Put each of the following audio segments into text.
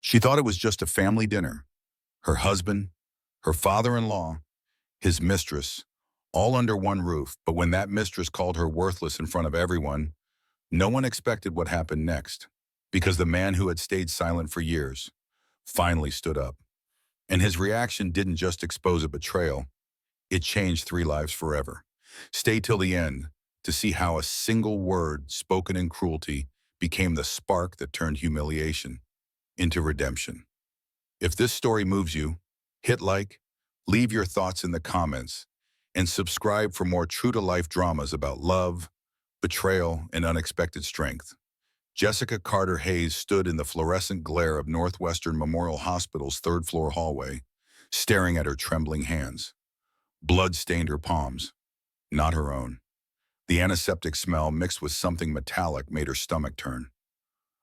She thought it was just a family dinner. Her husband, her father-in-law, his mistress, all under one roof. But when that mistress called her worthless in front of everyone, no one expected what happened next. Because the man who had stayed silent for years finally stood up. And his reaction didn't just expose a betrayal, it changed three lives forever. Stay till the end to see how a single word spoken in cruelty became the spark that turned humiliation into redemption. If this story moves you, hit like, leave your thoughts in the comments, and subscribe for more true-to-life dramas about love, betrayal, and unexpected strength. Jessica Carter Hayes stood in the fluorescent glare of Northwestern Memorial Hospital's third-floor hallway, staring at her trembling hands. Blood stained her palms, not her own. The antiseptic smell mixed with something metallic made her stomach turn.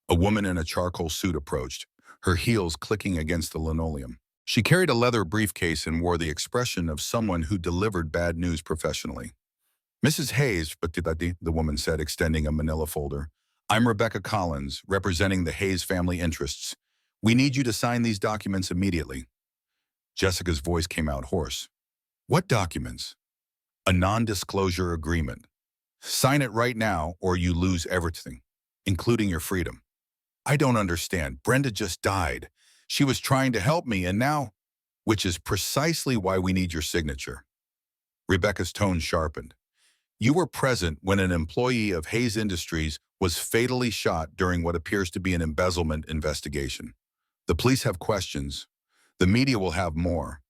A woman in a charcoal suit approached, her heels clicking against the linoleum. She carried a leather briefcase and wore the expression of someone who delivered bad news professionally. "Mrs. Hayes," the woman said, extending a manila folder. "I'm Rebecca Collins, representing the Hayes family interests. We need you to sign these documents immediately." Jessica's voice came out hoarse. "What documents?" "A non-disclosure agreement. Sign it right now or you lose everything, including your freedom." "I don't understand. Brenda just died. She was trying to help me and now—" "Which is precisely why we need your signature." Rebecca's tone sharpened. "You were present when an employee of Hayes Industries was fatally shot during what appears to be an embezzlement investigation. The police have questions. The media will have more.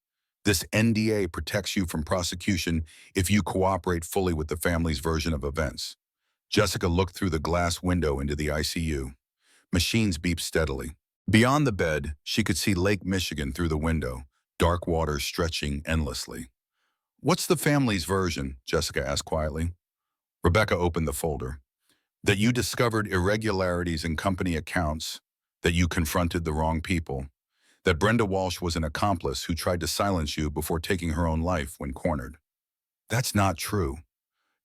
This NDA protects you from prosecution if you cooperate fully with the family's version of events." Jessica looked through the glass window into the ICU. Machines beeped steadily. Beyond the bed, she could see Lake Michigan through the window, dark waters stretching endlessly. "What's the family's version?" Jessica asked quietly. Rebecca opened the folder. "That you discovered irregularities in company accounts, that you confronted the wrong people, that Brenda Walsh was an accomplice who tried to silence you before taking her own life when cornered." "That's not true."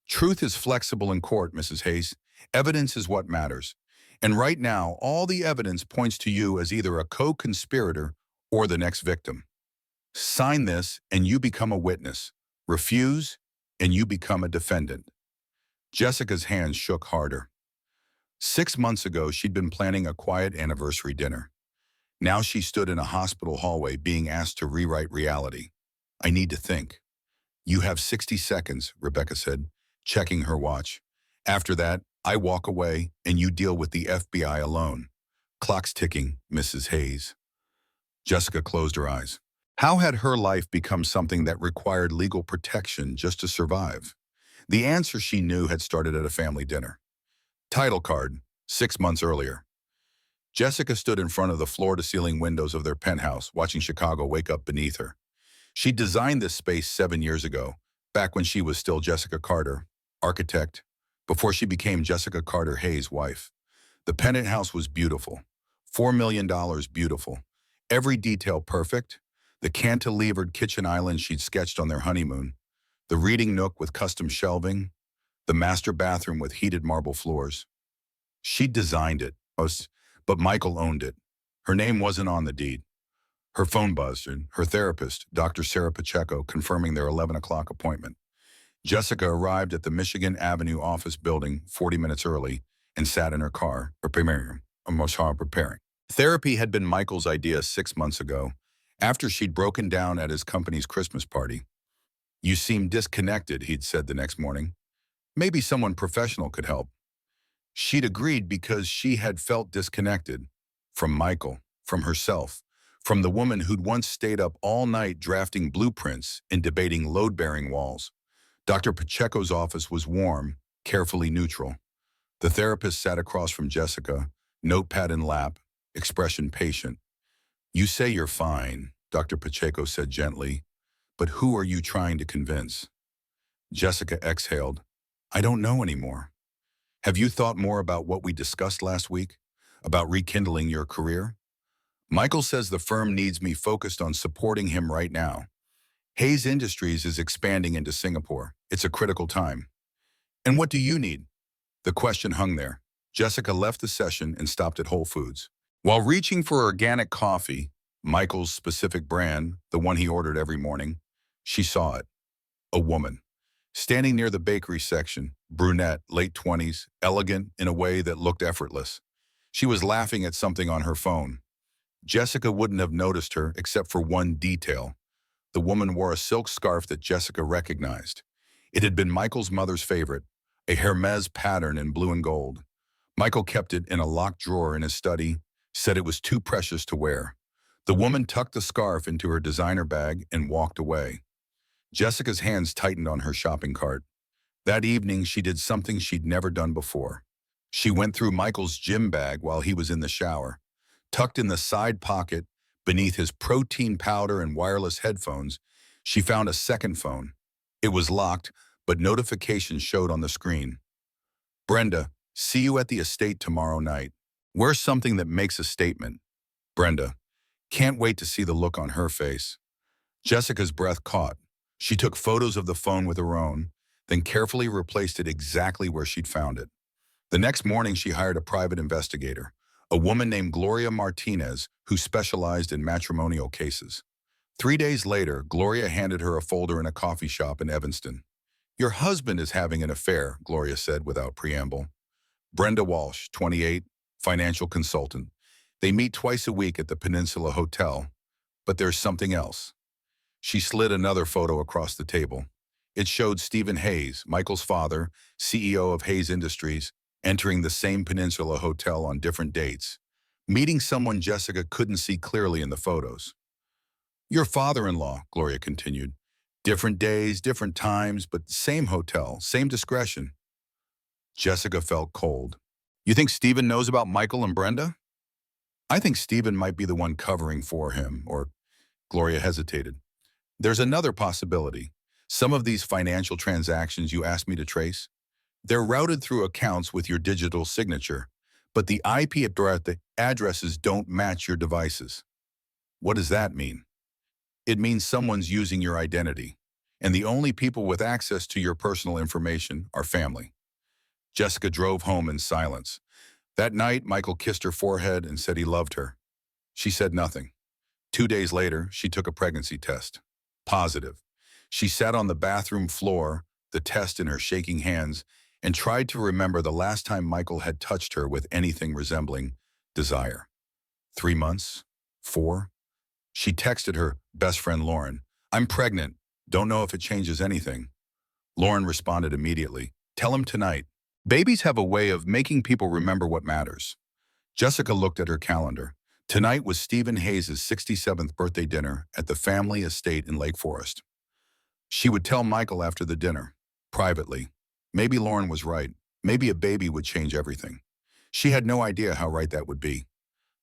"Truth is flexible in court, Mrs. Hayes. Evidence is what matters. And right now, all the evidence points to you as either a co-conspirator or the next victim. Sign this and you become a witness. Refuse and you become a defendant." Jessica's hands shook harder. 6 months ago, she'd been planning a quiet anniversary dinner. Now she stood in a hospital hallway being asked to rewrite reality. "I need to think." "You have 60 seconds, Rebecca said, checking her watch. "After that, I walk away and you deal with the FBI alone. Clock's ticking, Mrs. Hayes." Jessica closed her eyes. How had her life become something that required legal protection just to survive? The answer she knew had started at a family dinner. Title card, 6 months earlier. Jessica stood in front of the floor-to-ceiling windows of their penthouse, watching Chicago wake up beneath her. She designed this space 7 years ago, back when she was still Jessica Carter, architect, before she became Jessica Carter Hayes' wife. The penthouse was beautiful. $4 million beautiful. Every detail perfect. The cantilevered kitchen island she'd sketched on their honeymoon. The reading nook with custom shelving. The master bathroom with heated marble floors. She'd designed it, but Michael owned it. Her name wasn't on the deed. Her phone buzzed, and her therapist, Dr. Sarah Pacheco, confirming their 11 o'clock appointment. Jessica arrived at the Michigan Avenue office building 40 minutes early and sat in her car, preparing. Therapy had been Michael's idea 6 months ago, after she'd broken down at his company's Christmas party. "You seem disconnected," he'd said the next morning. "Maybe someone professional could help." She'd agreed because she had felt disconnected. From Michael, from herself, from the woman who'd once stayed up all night drafting blueprints and debating load-bearing walls. Dr. Pacheco's office was warm, carefully neutral. The therapist sat across from Jessica, notepad in lap, expression patient. "You say you're fine," Dr. Pacheco said gently, "but who are you trying to convince?" Jessica exhaled. "I don't know anymore." "Have you thought more about what we discussed last week? About rekindling your career?" "Michael says the firm needs me focused on supporting him right now. Hayes Industries is expanding into Singapore. It's a critical time." "And what do you need?" The question hung there. Jessica left the session and stopped at Whole Foods. While reaching for organic coffee, Michael's specific brand, the one he ordered every morning, she saw it. A woman, standing near the bakery section, brunette, late 20s, elegant in a way that looked effortless. She was laughing at something on her phone. Jessica wouldn't have noticed her except for one detail. The woman wore a silk scarf that Jessica recognized. It had been Michael's mother's favorite, a Hermes pattern in blue and gold. Michael kept it in a locked drawer in his study, said it was too precious to wear. The woman tucked the scarf into her designer bag and walked away. Jessica's hands tightened on her shopping cart. That evening, she did something she'd never done before. She went through Michael's gym bag while he was in the shower. Tucked in the side pocket, beneath his protein powder and wireless headphones, she found a second phone. It was locked, but notifications showed on the screen. Brenda, see you at the estate tomorrow night. Wear something that makes a statement. Brenda, can't wait to see the look on her face. Jessica's breath caught. She took photos of the phone with her own, then carefully replaced it exactly where she'd found it. The next morning, she hired a private investigator, a woman named Gloria Martinez, who specialized in matrimonial cases. 3 days later, Gloria handed her a folder in a coffee shop in Evanston. Your husband is having an affair, Gloria said without preamble. Brenda Walsh, 28, financial consultant. They meet twice a week at the Peninsula Hotel. But there's something else. She slid another photo across the table. It showed Stephen Hayes, Michael's father, CEO of Hayes Industries, entering the same Peninsula Hotel on different dates, meeting someone Jessica couldn't see clearly in the photos. Your father-in-law, Gloria continued. Different days, different times, but same hotel, same discretion. Jessica felt cold. You think Stephen knows about Michael and Brenda? I think Stephen might be the one covering for him, or Gloria hesitated. There's another possibility. Some of these financial transactions you asked me to trace, they're routed through accounts with your digital signature, but the IP addresses don't match your devices. What does that mean? It means someone's using your identity, and the only people with access to your personal information are family. Jessica drove home in silence. That night, Michael kissed her forehead and said he loved her. She said nothing. 2 days later, she took a pregnancy test. Positive. She sat on the bathroom floor, the test in her shaking hands, and tried to remember the last time Michael had touched her with anything resembling desire. 3 months? 4? She texted her best friend Lauren, I'm pregnant. Don't know if it changes anything. Lauren responded immediately, tell him tonight. Babies have a way of making people remember what matters. Jessica looked at her calendar. Tonight was Stephen Hayes' 67th birthday dinner at the family estate in Lake Forest. She would tell Michael after the dinner, privately. Maybe Lauren was right. Maybe a baby would change everything. She had no idea how right that would be.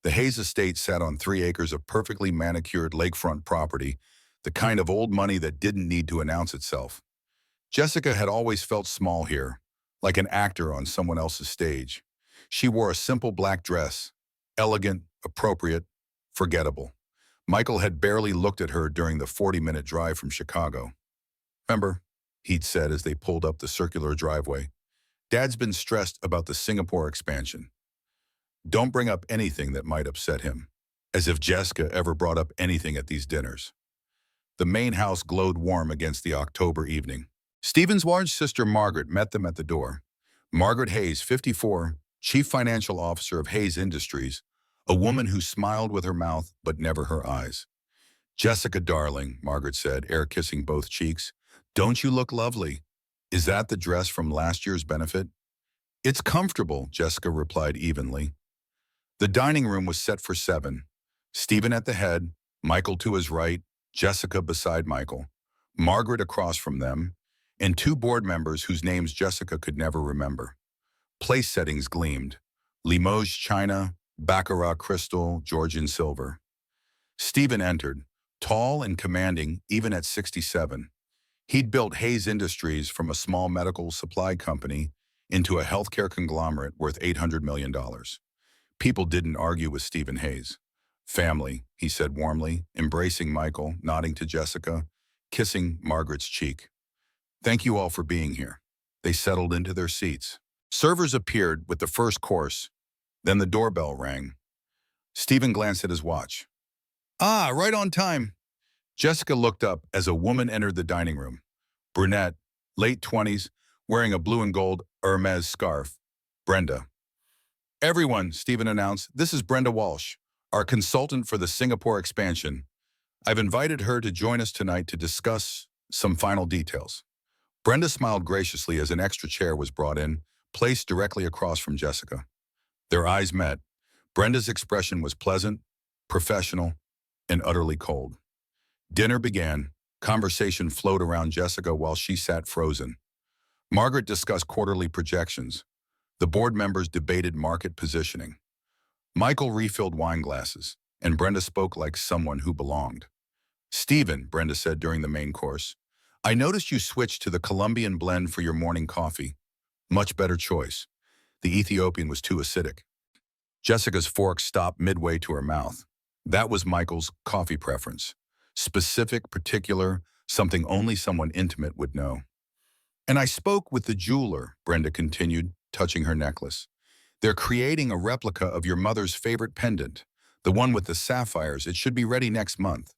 The Hayes estate sat on 3 acres of perfectly manicured lakefront property, the kind of old money that didn't need to announce itself. Jessica had always felt small here, like an actor on someone else's stage. She wore a simple black dress, elegant, appropriate, forgettable. Michael had barely looked at her during the 40-minute drive from Chicago. Remember, he'd said as they pulled up the circular driveway, Dad's been stressed about the Singapore expansion. Don't bring up anything that might upset him, as if Jessica ever brought up anything at these dinners. The main house glowed warm against the October evening. Stephen's large sister Margaret met them at the door. Margaret Hayes, 54, chief financial officer of Hayes Industries, a woman who smiled with her mouth but never her eyes. Jessica, darling, Margaret said, air-kissing both cheeks. Don't you look lovely? Is that the dress from last year's benefit? It's comfortable, Jessica replied evenly. The dining room was set for 7. Stephen at the head, Michael to his right, Jessica beside Michael, Margaret across from them, and 2 board members whose names Jessica could never remember. Place settings gleamed. Limoges china, Baccarat crystal, Georgian silver. Stephen entered, tall and commanding even at 67. He'd built Hayes Industries from a small medical supply company into a healthcare conglomerate worth $800 million. People didn't argue with Stephen Hayes. Family, he said warmly, embracing Michael, nodding to Jessica, kissing Margaret's cheek. Thank you all for being here. They settled into their seats. Servers appeared with the first course. Then the doorbell rang. Stephen glanced at his watch. Ah, right on time. Jessica looked up as a woman entered the dining room. Brunette, late 20s, wearing a blue and gold Hermes scarf. Brenda. Everyone, Stephen announced, this is Brenda Walsh, our consultant for the Singapore expansion. I've invited her to join us tonight to discuss some final details. Brenda smiled graciously as an extra chair was brought in, placed directly across from Jessica. Their eyes met. Brenda's expression was pleasant, professional, and utterly cold. Dinner began. Conversation flowed around Jessica while she sat frozen. Margaret discussed quarterly projections. The board members debated market positioning. Michael refilled wine glasses, and Brenda spoke like someone who belonged. Stephen, Brenda said during the main course, I noticed you switched to the Colombian blend for your morning coffee. Much better choice. The Ethiopian was too acidic. Jessica's fork stopped midway to her mouth. That was Michael's coffee preference. Specific, particular, something only someone intimate would know. And I spoke with the jeweler, Brenda continued, touching her necklace. They're creating a replica of your mother's favorite pendant, the one with the sapphires. It should be ready next month.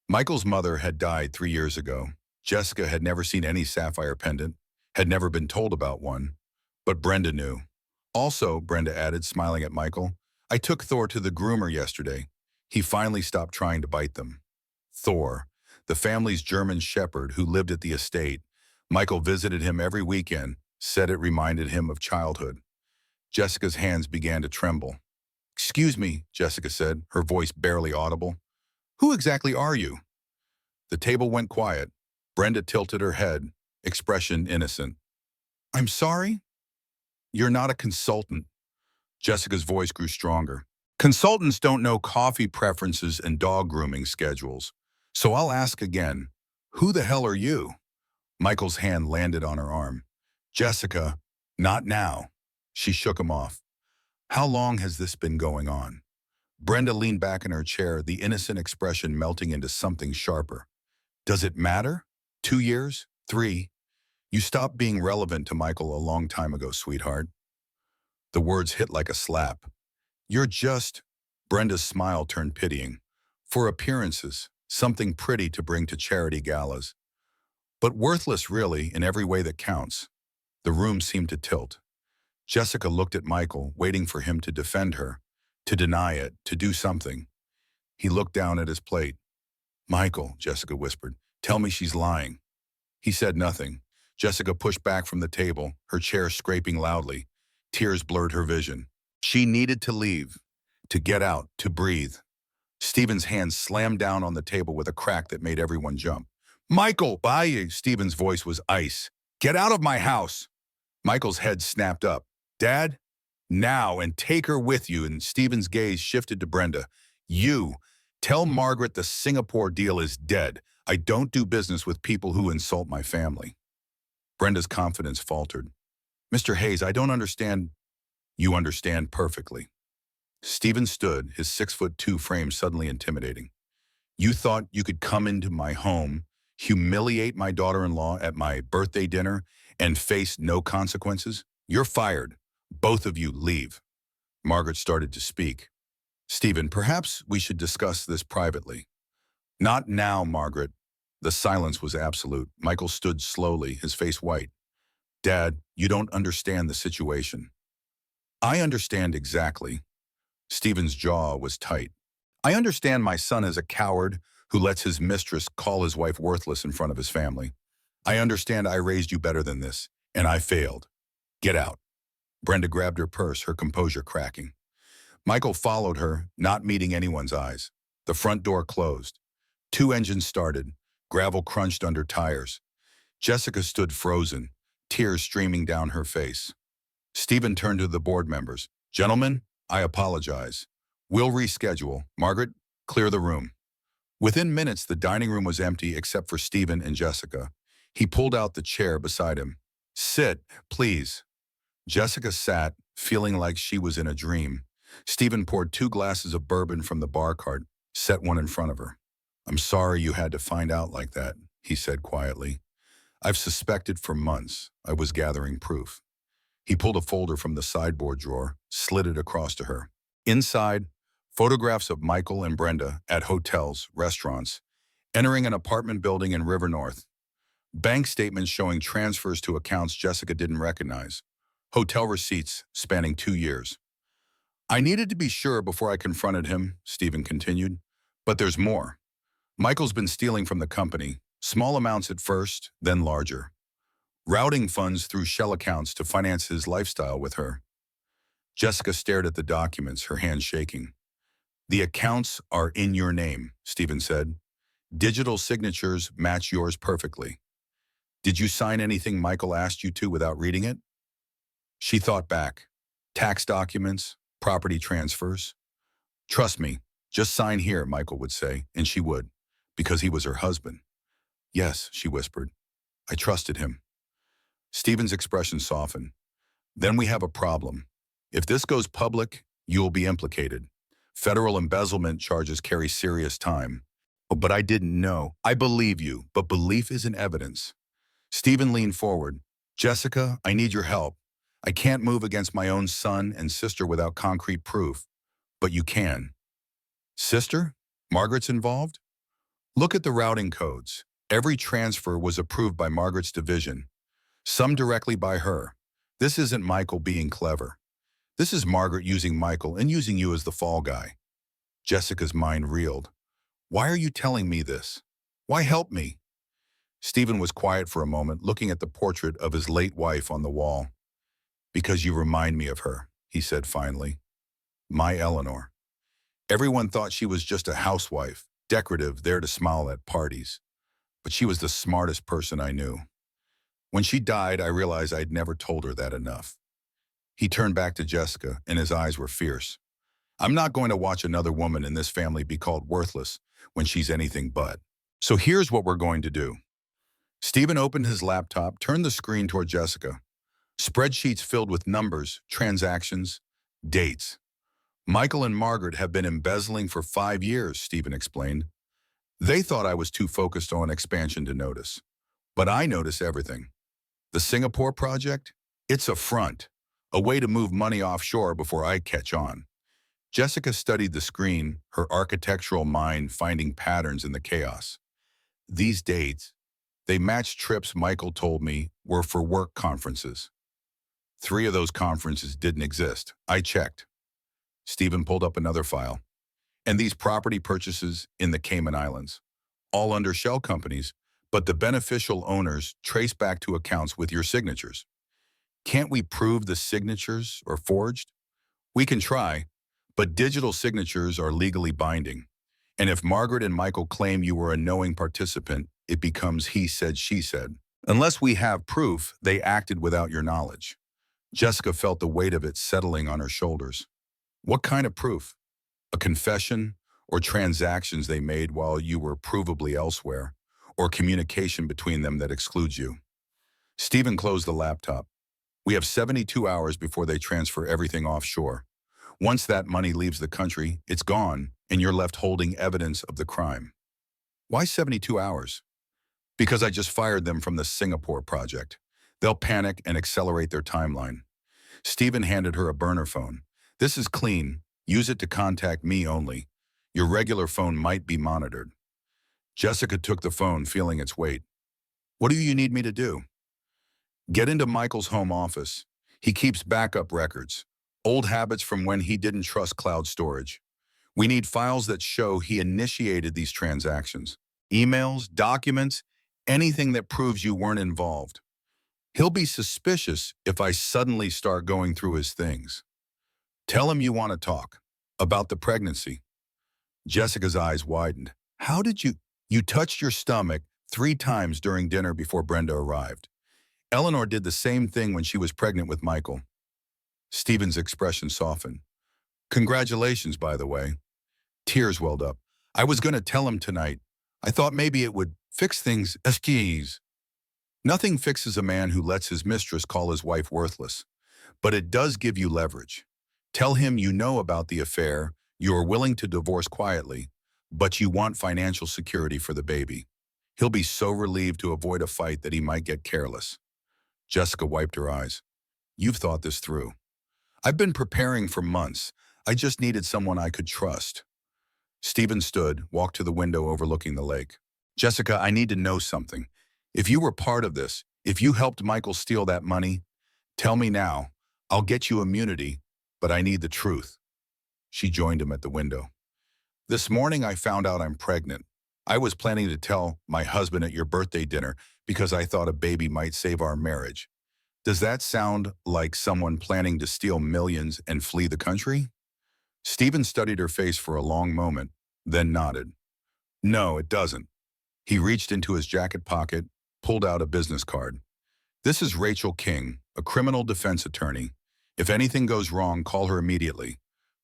Michael's mother had died 3 years ago. Jessica had never seen any sapphire pendant, had never been told about one, but Brenda knew. Also, Brenda added, smiling at Michael, I took Thor to the groomer yesterday. He finally stopped trying to bite them. Thor, the family's German shepherd who lived at the estate. Michael visited him every weekend, said it reminded him of childhood. Jessica's hands began to tremble. Excuse me, Jessica said, her voice barely audible. Who exactly are you? The table went quiet. Brenda tilted her head, expression innocent. I'm sorry? You're not a consultant. Jessica's voice grew stronger. Consultants don't know coffee preferences and dog grooming schedules. So I'll ask again, who the hell are you? Michael's hand landed on her arm. Jessica, not now. She shook him off. How long has this been going on? Brenda leaned back in her chair, the innocent expression melting into something sharper. Does it matter? 2 years? 3? You stopped being relevant to Michael a long time ago, sweetheart. The words hit like a slap. You're just, Brenda's smile turned pitying, for appearances, something pretty to bring to charity galas. But worthless really in every way that counts. The room seemed to tilt. Jessica looked at Michael, waiting for him to defend her, to deny it, to do something. He looked down at his plate. Michael, Jessica whispered, tell me she's lying. He said nothing. Jessica pushed back from the table, her chair scraping loudly. Tears blurred her vision. She needed to leave, to get out, to breathe. Stephen's hand slammed down on the table with a crack that made everyone jump. Michael, by you! Stephen's voice was ice. Get out of my house! Michael's head snapped up. Dad? Now, and take her with you, and Stephen's gaze shifted to Brenda. You, tell Margaret the Singapore deal is dead. I don't do business with people who insult my family. Brenda's confidence faltered. Mr. Hayes, I don't understand. You understand perfectly. Stephen stood, his 6'2" frame suddenly intimidating. You thought you could come into my home, humiliate my daughter-in-law at my birthday dinner, and face no consequences? You're fired. Both of you leave. Margaret started to speak. Stephen, perhaps we should discuss this privately. Not now, Margaret. The silence was absolute. Michael stood slowly, his face white. Dad, you don't understand the situation. I understand exactly. Stephen's jaw was tight. I understand my son is a coward who lets his mistress call his wife worthless in front of his family. I understand I raised you better than this, and I failed. Get out. Brenda grabbed her purse, her composure cracking. Michael followed her, not meeting anyone's eyes. The front door closed. 2 engines started. Gravel crunched under tires. Jessica stood frozen, tears streaming down her face. Stephen turned to the board members. Gentlemen, I apologize. We'll reschedule. Margaret, clear the room. Within minutes, the dining room was empty except for Stephen and Jessica. He pulled out the chair beside him. Sit, please. Jessica sat, feeling like she was in a dream. Stephen poured 2 glasses of bourbon from the bar cart, set one in front of her. I'm sorry you had to find out like that, he said quietly. I've suspected for months. I was gathering proof. He pulled a folder from the sideboard drawer, slid it across to her. Inside, Photographs of Michael and Brenda at hotels, restaurants, entering an apartment building in River North. Bank statements showing transfers to accounts Jessica didn't recognize. Hotel receipts spanning 2 years. I needed to be sure before I confronted him, Stephen continued. But there's more. Michael's been stealing from the company, small amounts at first, then larger. Routing funds through shell accounts to finance his lifestyle with her. Jessica stared at the documents, her hands shaking. The accounts are in your name, Stephen said. Digital signatures match yours perfectly. Did you sign anything Michael asked you to without reading it? She thought back. Tax documents, property transfers. Trust me, just sign here, Michael would say, and she would, because he was her husband. Yes, she whispered. I trusted him. Stephen's expression softened. Then we have a problem. If this goes public, you'll be implicated. Federal embezzlement charges carry serious time. Oh, but I didn't know. I believe you, but belief isn't evidence. Stephen leaned forward. Jessica, I need your help. I can't move against my own son and sister without concrete proof. But you can. Sister? Margaret's involved? Look at the routing codes. Every transfer was approved by Margaret's division, some directly by her. This isn't Michael being clever. This is Margaret using Michael and using you as the fall guy. Jessica's mind reeled. Why are you telling me this? Why help me? Stephen was quiet for a moment, looking at the portrait of his late wife on the wall. Because you remind me of her, he said finally. My Eleanor. Everyone thought she was just a housewife, decorative, there to smile at parties. But she was the smartest person I knew. When she died, I realized I'd never told her that enough. He turned back to Jessica, and his eyes were fierce. I'm not going to watch another woman in this family be called worthless when she's anything but. So here's what we're going to do. Stephen opened his laptop, turned the screen toward Jessica. Spreadsheets filled with numbers, transactions, dates. Michael and Margaret have been embezzling for 5 years, Stephen explained. They thought I was too focused on expansion to notice. But I notice everything. The Singapore project? It's a front, a way to move money offshore before I catch on. Jessica studied the screen, her architectural mind finding patterns in the chaos. These dates, they matched trips Michael told me were for work conferences. 3 of those conferences didn't exist. I checked. Stephen pulled up another file. And these property purchases in the Cayman Islands, all under shell companies, but the beneficial owners trace back to accounts with your signatures. Can't we prove the signatures are forged? We can try, but digital signatures are legally binding. And if Margaret and Michael claim you were a knowing participant, it becomes he said, she said. Unless we have proof they acted without your knowledge. Jessica felt the weight of it settling on her shoulders. What kind of proof? A confession or transactions they made while you were provably elsewhere, or communication between them that excludes you. Stephen closed the laptop. We have 72 hours before they transfer everything offshore. Once that money leaves the country, it's gone, and you're left holding evidence of the crime. Why 72 hours? Because I just fired them from the Singapore project. They'll panic and accelerate their timeline. Stephen handed her a burner phone. This is clean. Use it to contact me only. Your regular phone might be monitored. Jessica took the phone, feeling its weight. What do you need me to do? Get into Michael's home office. He keeps backup records, old habits from when he didn't trust cloud storage. We need files that show he initiated these transactions. Emails, documents, anything that proves you weren't involved. He'll be suspicious if I suddenly start going through his things. Tell him you want to talk about the pregnancy. Jessica's eyes widened. How did you? You touched your stomach 3 times during dinner before Brenda arrived. Eleanor did the same thing when she was pregnant with Michael. Stephen's expression softened. Congratulations, by the way. Tears welled up. I was going to tell him tonight. I thought maybe it would fix things. Skis. Nothing fixes a man who lets his mistress call his wife worthless. But it does give you leverage. Tell him you know about the affair, you are willing to divorce quietly, but you want financial security for the baby. He'll be so relieved to avoid a fight that he might get careless. Jessica wiped her eyes. You've thought this through. I've been preparing for months. I just needed someone I could trust. Stephen stood, walked to the window overlooking the lake. Jessica, I need to know something. If you were part of this, if you helped Michael steal that money, tell me now. I'll get you immunity, but I need the truth. She joined him at the window. This morning I found out I'm pregnant. I was planning to tell my husband at your birthday dinner because I thought a baby might save our marriage. Does that sound like someone planning to steal millions and flee the country? Stephen studied her face for a long moment, then nodded. No, it doesn't. He reached into his jacket pocket, pulled out a business card. This is Rachel King, a criminal defense attorney. If anything goes wrong, call her immediately.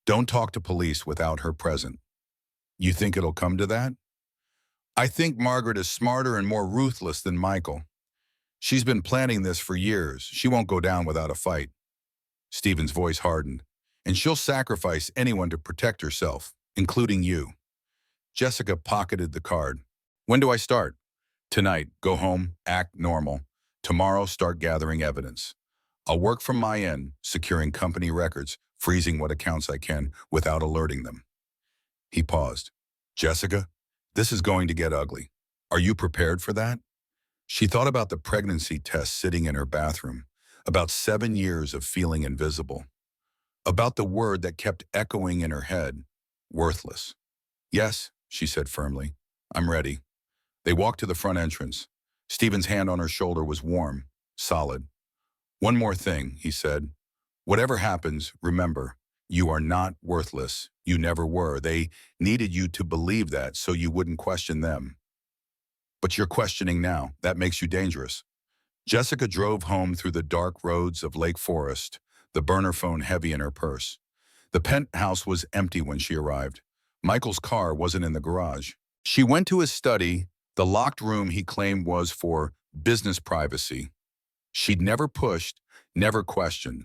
Don't talk to police without her present. You think it'll come to that? I think Margaret is smarter and more ruthless than Michael. She's been planning this for years. She won't go down without a fight. Stephen's voice hardened. And she'll sacrifice anyone to protect herself, including you. Jessica pocketed the card. When do I start? Tonight, go home, act normal. Tomorrow, start gathering evidence. I'll work from my end, securing company records, freezing what accounts I can without alerting them. He paused. Jessica, this is going to get ugly. Are you prepared for that? She thought about the pregnancy test sitting in her bathroom, about 7 years of feeling invisible, about the word that kept echoing in her head, worthless. Yes, she said firmly. I'm ready. They walked to the front entrance. Stephen's hand on her shoulder was warm, solid. One more thing, he said. Whatever happens, remember, you are not worthless. You never were. They needed you to believe that so you wouldn't question them. But you're questioning now. That makes you dangerous. Jessica drove home through the dark roads of Lake Forest, the burner phone heavy in her purse. The penthouse was empty when she arrived. Michael's car wasn't in the garage. She went to his study, the locked room he claimed was for business privacy. She'd never pushed, never questioned.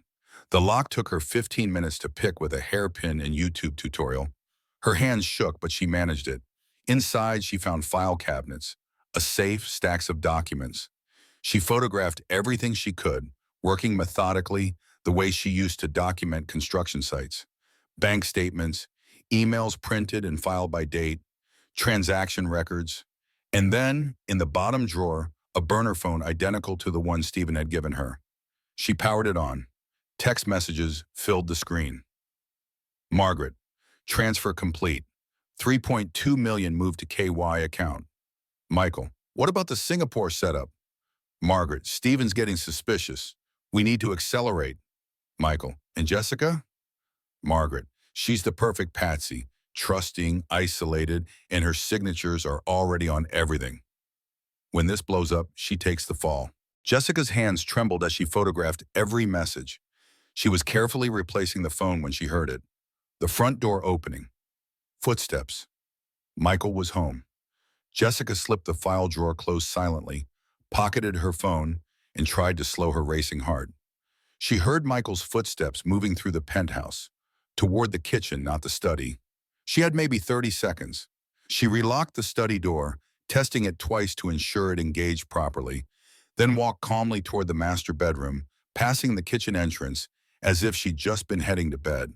The lock took her 15 minutes to pick with a hairpin and YouTube tutorial. Her hands shook, but she managed it. Inside, she found file cabinets, a safe, stacks of documents. She photographed everything she could, working methodically the way she used to document construction sites. Bank statements, emails printed and filed by date, transaction records, and then, in the bottom drawer, a burner phone identical to the one Stephen had given her. She powered it on. Text messages filled the screen. Margaret, transfer complete. 3.2 million moved to KY account. Michael, what about the Singapore setup? Margaret, Stephen's getting suspicious. We need to accelerate. Michael, and Jessica? Margaret, she's the perfect patsy, trusting, isolated, and her signatures are already on everything. When this blows up, she takes the fall. Jessica's hands trembled as she photographed every message. She was carefully replacing the phone when she heard it. The front door opening. Footsteps. Michael was home. Jessica slipped the file drawer closed silently, pocketed her phone, and tried to slow her racing heart. She heard Michael's footsteps moving through the penthouse, toward the kitchen, not the study. She had maybe 30 seconds. She relocked the study door, testing it twice to ensure it engaged properly, then walked calmly toward the master bedroom, passing the kitchen entrance as if she'd just been heading to bed.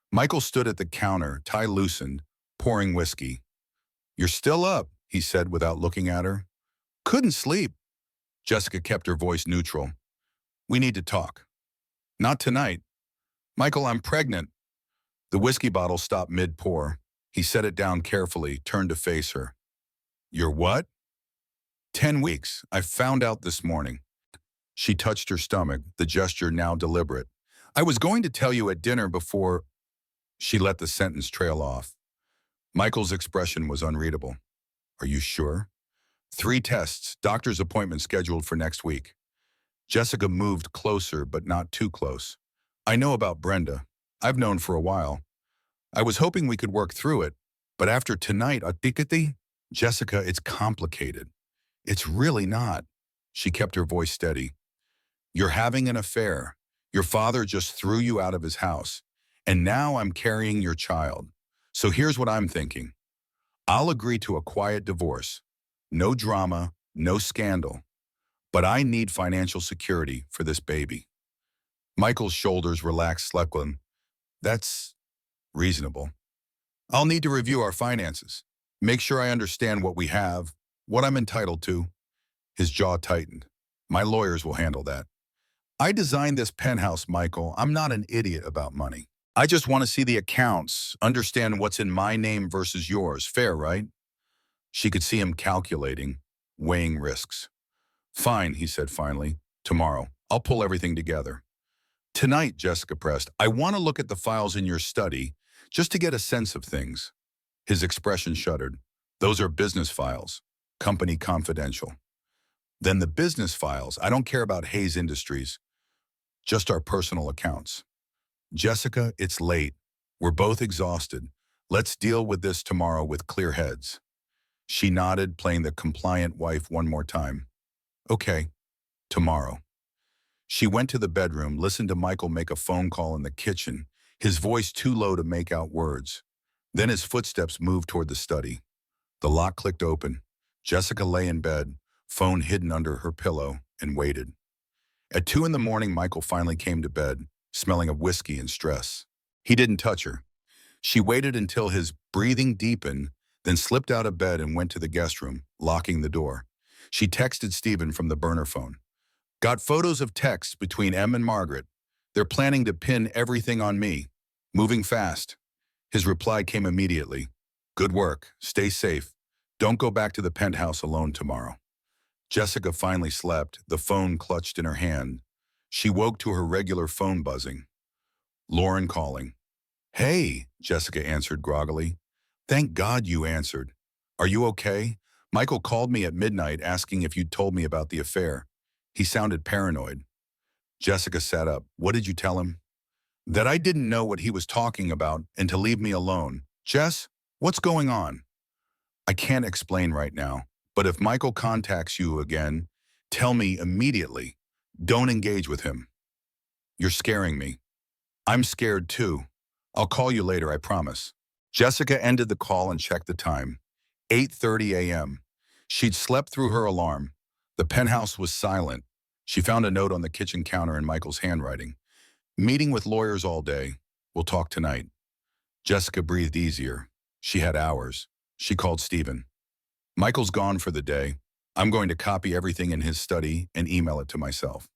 Michael stood at the counter, tie loosened, pouring whiskey. You're still up, he said without looking at her. Couldn't sleep. Jessica kept her voice neutral. We need to talk. Not tonight. Michael, I'm pregnant. The whiskey bottle stopped mid-pour. He set it down carefully, turned to face her. You're what? 10 weeks. I found out this morning. She touched her stomach, the gesture now deliberate. I was going to tell you at dinner before. She let the sentence trail off. Michael's expression was unreadable. Are you sure? 3 tests, doctor's appointment scheduled for next week. Jessica moved closer, but not too close. I know about Brenda. I've known for a while. I was hoping we could work through it, but after tonight, Jessica, it's complicated. It's really not. She kept her voice steady. You're having an affair. Your father just threw you out of his house, and now I'm carrying your child. So here's what I'm thinking. I'll agree to a quiet divorce. No drama, no scandal. But I need financial security for this baby. Michael's shoulders relaxed slightly. That's Reasonable. I'll need to review our finances. Make sure I understand what we have, what I'm entitled to. His jaw tightened. My lawyers will handle that. I designed this penthouse, Michael. I'm not an idiot about money. I just want to see the accounts, understand what's in my name versus yours. Fair, right? She could see him calculating, weighing risks. Fine, he said finally. Tomorrow, I'll pull everything together. Tonight, Jessica pressed, I want to look at the files in your study just to get a sense of things. His expression shuddered. Those are business files. Company confidential. Then the business files. I don't care about Hayes Industries. Just our personal accounts. Jessica, it's late. We're both exhausted. Let's deal with this tomorrow with clear heads. She nodded, playing the compliant wife one more time. Okay, tomorrow. She went to the bedroom, listened to Michael make a phone call in the kitchen, his voice too low to make out words. Then his footsteps moved toward the study. The lock clicked open. Jessica lay in bed, phone hidden under her pillow, and waited. At 2 in the morning, Michael finally came to bed, smelling of whiskey and stress. He didn't touch her. She waited until his breathing deepened, then slipped out of bed and went to the guest room, locking the door. She texted Stephen from the burner phone. Got photos of texts between Em and Margaret. They're planning to pin everything on me. Moving fast. His reply came immediately. Good work. Stay safe. Don't go back to the penthouse alone tomorrow. Jessica finally slept, the phone clutched in her hand. She woke to her regular phone buzzing. Lauren calling. Hey, Jessica answered groggily. Thank God you answered. Are you okay? Michael called me at midnight asking if you'd told me about the affair. He sounded paranoid. Jessica sat up. What did you tell him? That I didn't know what he was talking about and to leave me alone. Jess, what's going on? I can't explain right now, but if Michael contacts you again, tell me immediately. Don't engage with him. You're scaring me. I'm scared too. I'll call you later, I promise. Jessica ended the call and checked the time. 8:30 a.m. She'd slept through her alarm. The penthouse was silent. She found a note on the kitchen counter in Michael's handwriting. Meeting with lawyers all day. We'll talk tonight. Jessica breathed easier. She had hours. She called Stephen. Michael's gone for the day. I'm going to copy everything in his study and email it to myself.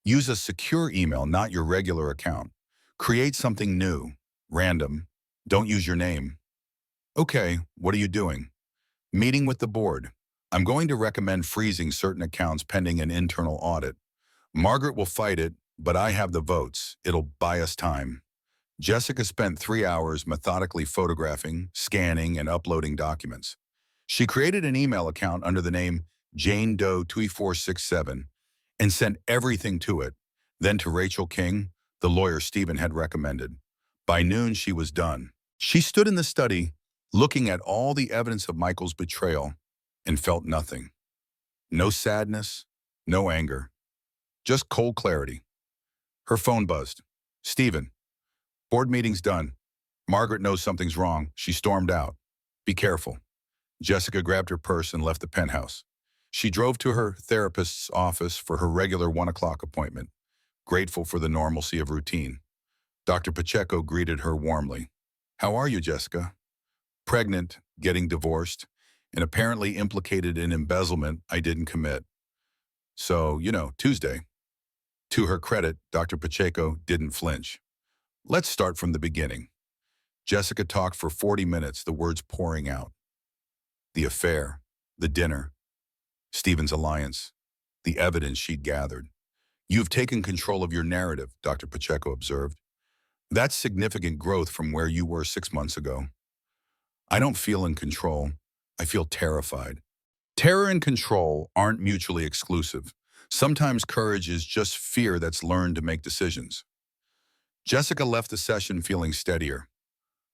Use a secure email, not your regular account. Create something new, random. Don't use your name. Okay, what are you doing? Meeting with the board. I'm going to recommend freezing certain accounts pending an internal audit. Margaret will fight it, but I have the votes. It'll buy us time. Jessica spent 3 hours methodically photographing, scanning, and uploading documents. She created an email account under the name Jane Doe 2467 and sent everything to it, then to Rachel King, the lawyer Stephen had recommended. By noon, she was done. She stood in the study, looking at all the evidence of Michael's betrayal, and felt nothing. No sadness, no anger, just cold clarity. Her phone buzzed. Stephen, board meeting's done. Margaret knows something's wrong. She stormed out. Be careful. Jessica grabbed her purse and left the penthouse. She drove to her therapist's office for her regular 1 o'clock appointment, grateful for the normalcy of routine. Dr. Pacheco greeted her warmly. How are you, Jessica? Pregnant, getting divorced, and apparently implicated in embezzlement I didn't commit. So, Tuesday. To her credit, Dr. Pacheco didn't flinch. Let's start from the beginning. Jessica talked for 40 minutes, the words pouring out. The affair, the dinner, Stephen's alliance, the evidence she'd gathered. You've taken control of your narrative, Dr. Pacheco observed. That's significant growth from where you were 6 months ago. I don't feel in control. I feel terrified. Terror and control aren't mutually exclusive. Sometimes courage is just fear that's learned to make decisions. Jessica left the session feeling steadier.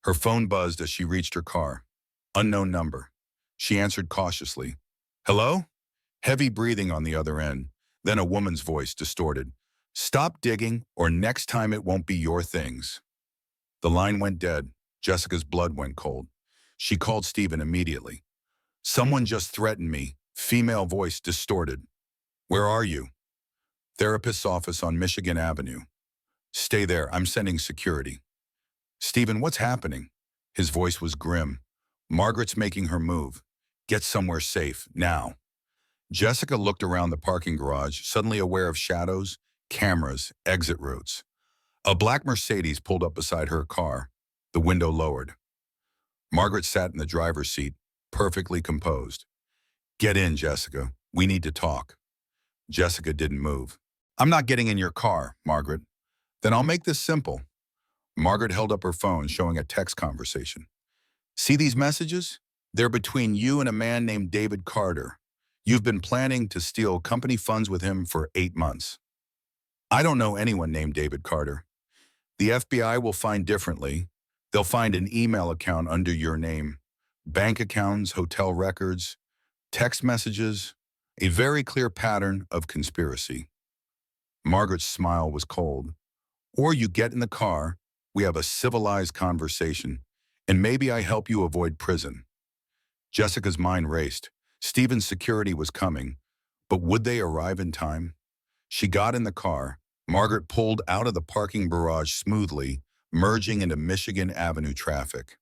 Her phone buzzed as she reached her car. Unknown number. She answered cautiously. Hello? Heavy breathing on the other end. Then a woman's voice, distorted. Stop digging, or next time it won't be your things. The line went dead. Jessica's blood went cold. She called Stephen immediately. Someone just threatened me. Female voice, distorted. Where are you? Therapist's office on Michigan Avenue. Stay there. I'm sending security. Stephen, what's happening? His voice was grim. Margaret's making her move. Get somewhere safe, now. Jessica looked around the parking garage, suddenly aware of shadows, cameras, exit routes. A black Mercedes pulled up beside her car, the window lowered. Margaret sat in the driver's seat, perfectly composed. Get in, Jessica. We need to talk. Jessica didn't move. I'm not getting in your car, Margaret. Then I'll make this simple. Margaret held up her phone, showing a text conversation. See these messages? They're between you and a man named David Carter. You've been planning to steal company funds with him for 8 months. I don't know anyone named David Carter. The FBI will find differently. They'll find an email account under your name, bank accounts, hotel records, text messages, a very clear pattern of conspiracy. Margaret's smile was cold. Or you get in the car, we have a civilized conversation, and maybe I help you avoid prison. Jessica's mind raced. Stephen's security was coming, but would they arrive in time? She got in the car. Margaret pulled out of the parking garage smoothly, merging into Michigan Avenue traffic.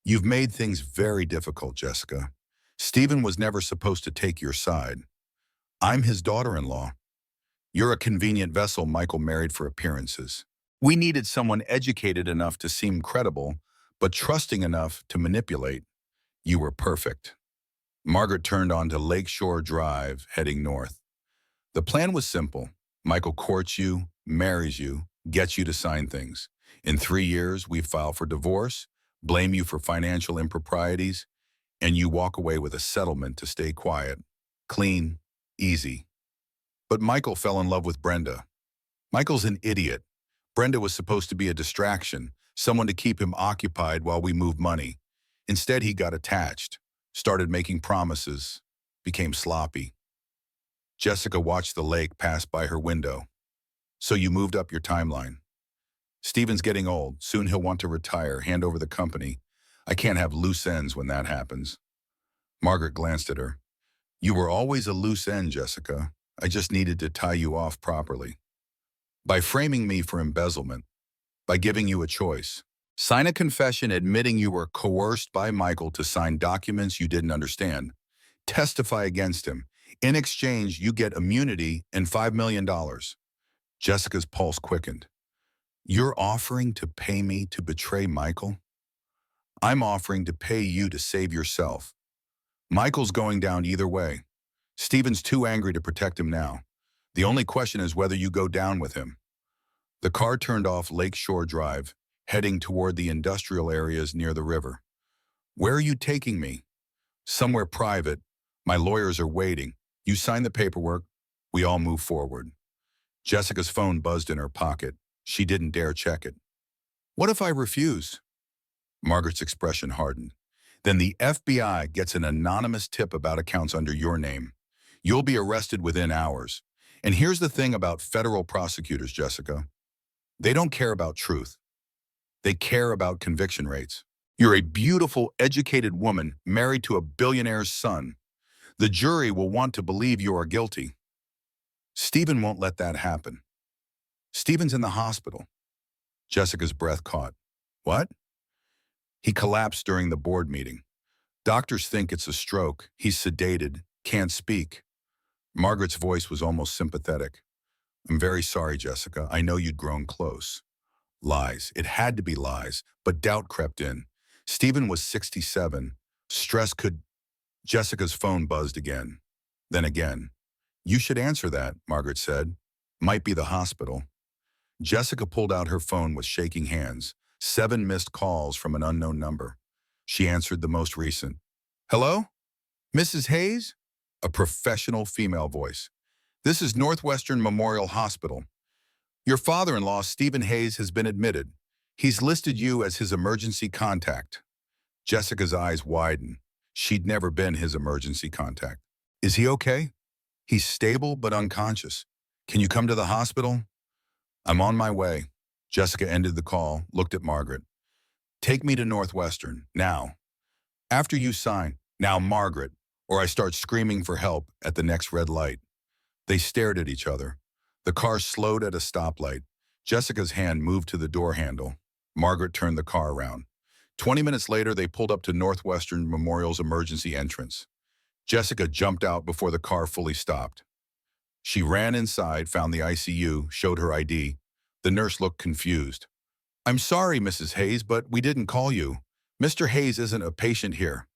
You've made things very difficult, Jessica. Stephen was never supposed to take your side. I'm his daughter-in-law. You're a convenient vessel Michael married for appearances. We needed someone educated enough to seem credible, but trusting enough to manipulate. You were perfect. Margaret turned onto Lakeshore Drive, heading north. The plan was simple. Michael courts you, marries you, gets you to sign things. In 3 years, we file for divorce, blame you for financial improprieties, and you walk away with a settlement to stay quiet. Clean, easy. But Michael fell in love with Brenda. Michael's an idiot. Brenda was supposed to be a distraction, someone to keep him occupied while we moved money. Instead, he got attached, started making promises, became sloppy. Jessica watched the lake pass by her window. So you moved up your timeline. Stephen's getting old. Soon he'll want to retire, hand over the company. I can't have loose ends when that happens. Margaret glanced at her. You were always a loose end, Jessica. I just needed to tie you off properly. By framing me for embezzlement, by giving you a choice. Sign a confession admitting you were coerced by Michael to sign documents you didn't understand. Testify against him. In exchange, you get immunity and $5 million. Jessica's pulse quickened. You're offering to pay me to betray Michael? I'm offering to pay you to save yourself. Michael's going down either way. Stephen's too angry to protect him now. The only question is whether you go down with him. The car turned off Lakeshore Drive, heading toward the industrial areas near the river. Where are you taking me? Somewhere private. My lawyers are waiting. You sign the paperwork. We all move forward. Jessica's phone buzzed in her pocket. She didn't dare check it. What if I refuse? Margaret's expression hardened. Then the FBI gets an anonymous tip about accounts under your name. You'll be arrested within hours. And here's the thing about federal prosecutors, Jessica. They don't care about truth. They care about conviction rates. You're a beautiful, educated woman married to a billionaire's son. The jury will want to believe you are guilty. Stephen won't let that happen. Stephen's in the hospital. Jessica's breath caught. What? He collapsed during the board meeting. Doctors think it's a stroke. He's sedated, can't speak. Margaret's voice was almost sympathetic. I'm very sorry, Jessica. I know you'd grown close. Lies. It had to be lies, but doubt crept in. Stephen was 67. Stress could... Jessica's phone buzzed again. Then again. You should answer that, Margaret said. Might be the hospital. Jessica pulled out her phone with shaking hands. 7 missed calls from an unknown number. She answered the most recent. Hello? Mrs. Hayes? A professional female voice. This is Northwestern Memorial Hospital. Your father-in-law, Stephen Hayes, has been admitted. He's listed you as his emergency contact. Jessica's eyes widened. She'd never been his emergency contact. Is he okay? He's stable but unconscious. Can you come to the hospital? I'm on my way. Jessica ended the call, looked at Margaret. Take me to Northwestern, now. After you sign, now Margaret, or I start screaming for help at the next red light. They stared at each other. The car slowed at a stoplight. Jessica's hand moved to the door handle. Margaret turned the car around. 20 minutes later, they pulled up to Northwestern Memorial's emergency entrance. Jessica jumped out before the car fully stopped. She ran inside, found the ICU, showed her ID. The nurse looked confused. "I'm sorry, Mrs. Hayes, but we didn't call you. Mr. Hayes isn't a patient here."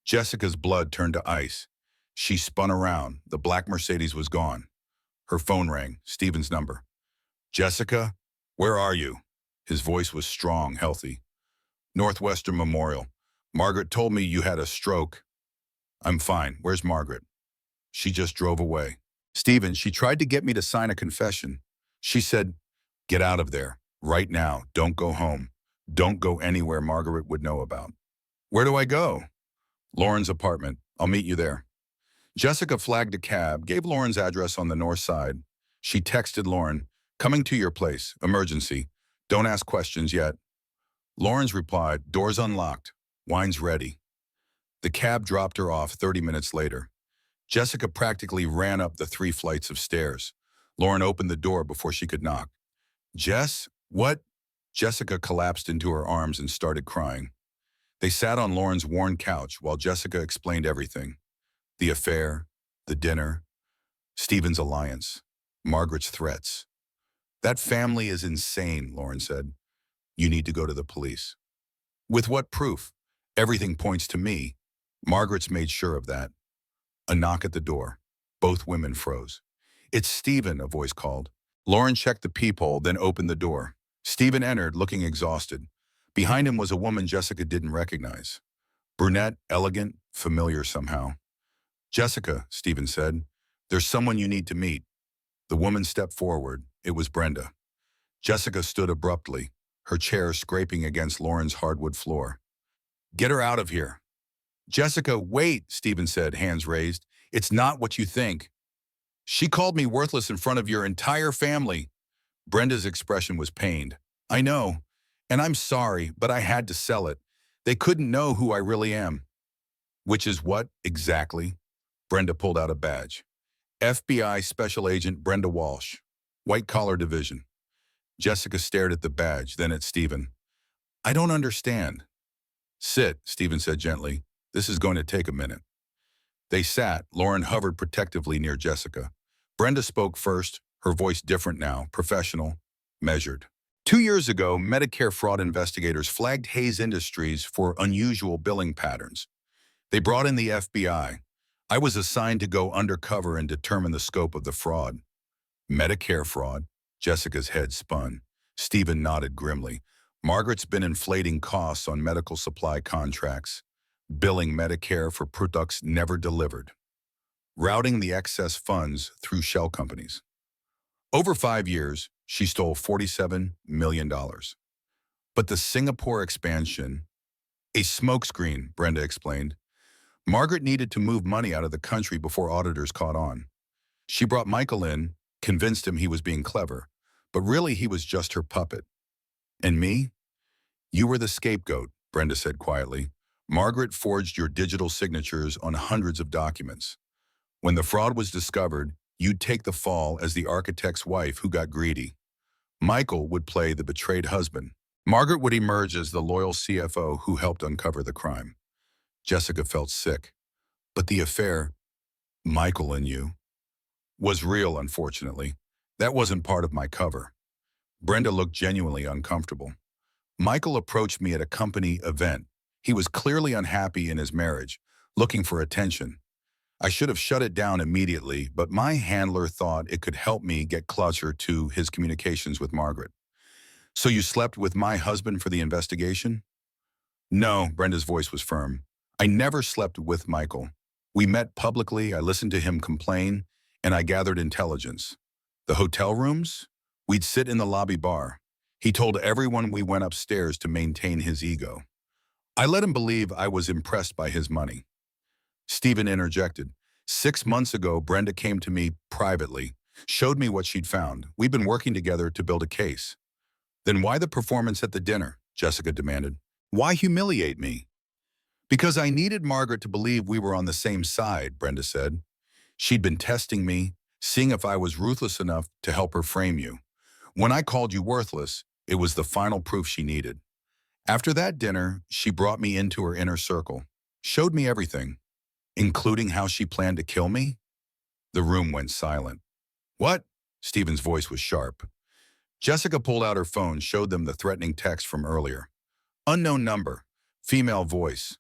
Jessica's blood turned to ice. She spun around. The black Mercedes was gone. Her phone rang, Stephen's number. "Jessica, where are you?" His voice was strong, healthy. "Northwestern Memorial. Margaret told me you had a stroke." "I'm fine. Where's Margaret?" "She just drove away." "Stephen, she tried to get me to sign a confession. She said, 'Get out of there. Right now. Don't go home. Don't go anywhere Margaret would know about.'" "Where do I go?" "Lauren's apartment. I'll meet you there." Jessica flagged a cab, gave Lauren's address on the north side. She texted Lauren, "Coming to your place. Emergency. Don't ask questions yet." Lauren's replied, "Doors unlocked. Wine's ready." The cab dropped her off 30 minutes later. Jessica practically ran up the 3 flights of stairs. Lauren opened the door before she could knock. "Jess, what?" Jessica collapsed into her arms and started crying. They sat on Lauren's worn couch while Jessica explained everything. The affair, the dinner, Stephen's alliance, Margaret's threats. "That family is insane," Lauren said. "You need to go to the police." "With what proof?" "Everything points to me." Margaret's made sure of that. A knock at the door. Both women froze. "It's Stephen," a voice called. Lauren checked the peephole, then opened the door. Stephen entered, looking exhausted. Behind him was a woman Jessica didn't recognize. Brunette, elegant, familiar somehow. "Jessica," Stephen said, "there's someone you need to meet." The woman stepped forward. It was Brenda. Jessica stood abruptly, her chair scraping against Lauren's hardwood floor. "Get her out of here." "Jessica, wait," Stephen said, hands raised. "It's not what you think. She called me worthless in front of your entire family." Brenda's expression was pained. "I know, and I'm sorry, but I had to sell it. They couldn't know who I really am." "Which is what, exactly?" Brenda pulled out a badge. "FBI Special Agent Brenda Walsh, White Collar Division." Jessica stared at the badge, then at Stephen. "I don't understand." "Sit," Stephen said gently. "This is going to take a minute." They sat. Lauren hovered protectively near Jessica. Brenda spoke first, her voice different now, professional, measured. "2 years ago, Medicare fraud investigators flagged Hayes Industries for unusual billing patterns. They brought in the FBI. I was assigned to go undercover and determine the scope of the fraud." "Medicare fraud?" Jessica's head spun. Stephen nodded grimly. "Margaret's been inflating costs on medical supply contracts, billing Medicare for products never delivered, routing the excess funds through shell companies. Over 5 years, she stole $47 million. But the Singapore expansion, a smokescreen," Brenda explained. "Margaret needed to move money out of the country before auditors caught on. She brought Michael in, convinced him he was being clever, but really he was just her puppet. And me? You were the scapegoat," Brenda said quietly. "Margaret forged your digital signatures on hundreds of documents. When the fraud was discovered, you'd take the fall as the architect's wife who got greedy. Michael would play the betrayed husband. Margaret would emerge as the loyal CFO who helped uncover the crime." Jessica felt sick. "But the affair, Michael and you, was real, unfortunately. That wasn't part of my cover." Brenda looked genuinely uncomfortable. "Michael approached me at a company event. He was clearly unhappy in his marriage, looking for attention. I should have shut it down immediately, but my handler thought it could help me get closer to his communications with Margaret." "So you slept with my husband for the investigation?" "No," Brenda's voice was firm. "I never slept with Michael. We met publicly, I listened to him complain, and I gathered intelligence. The hotel rooms? We'd sit in the lobby bar. He told everyone we went upstairs to maintain his ego. I let him believe I was impressed by his money." Stephen interjected. "6 months ago, Brenda came to me privately, showed me what she'd found. We've been working together to build a case." "Then why the performance at the dinner?" Jessica demanded. "Why humiliate me?" "Because I needed Margaret to believe we were on the same side," Brenda said. "She'd been testing me, seeing if I was ruthless enough to help her frame you. When I called you worthless, It was the final proof she needed. After that dinner, she brought me into her inner circle, showed me everything, including how she planned to kill me. The room went silent. What? Stephen's voice was sharp. Jessica pulled out her phone, showed them the threatening text from earlier. Unknown number. Female voice.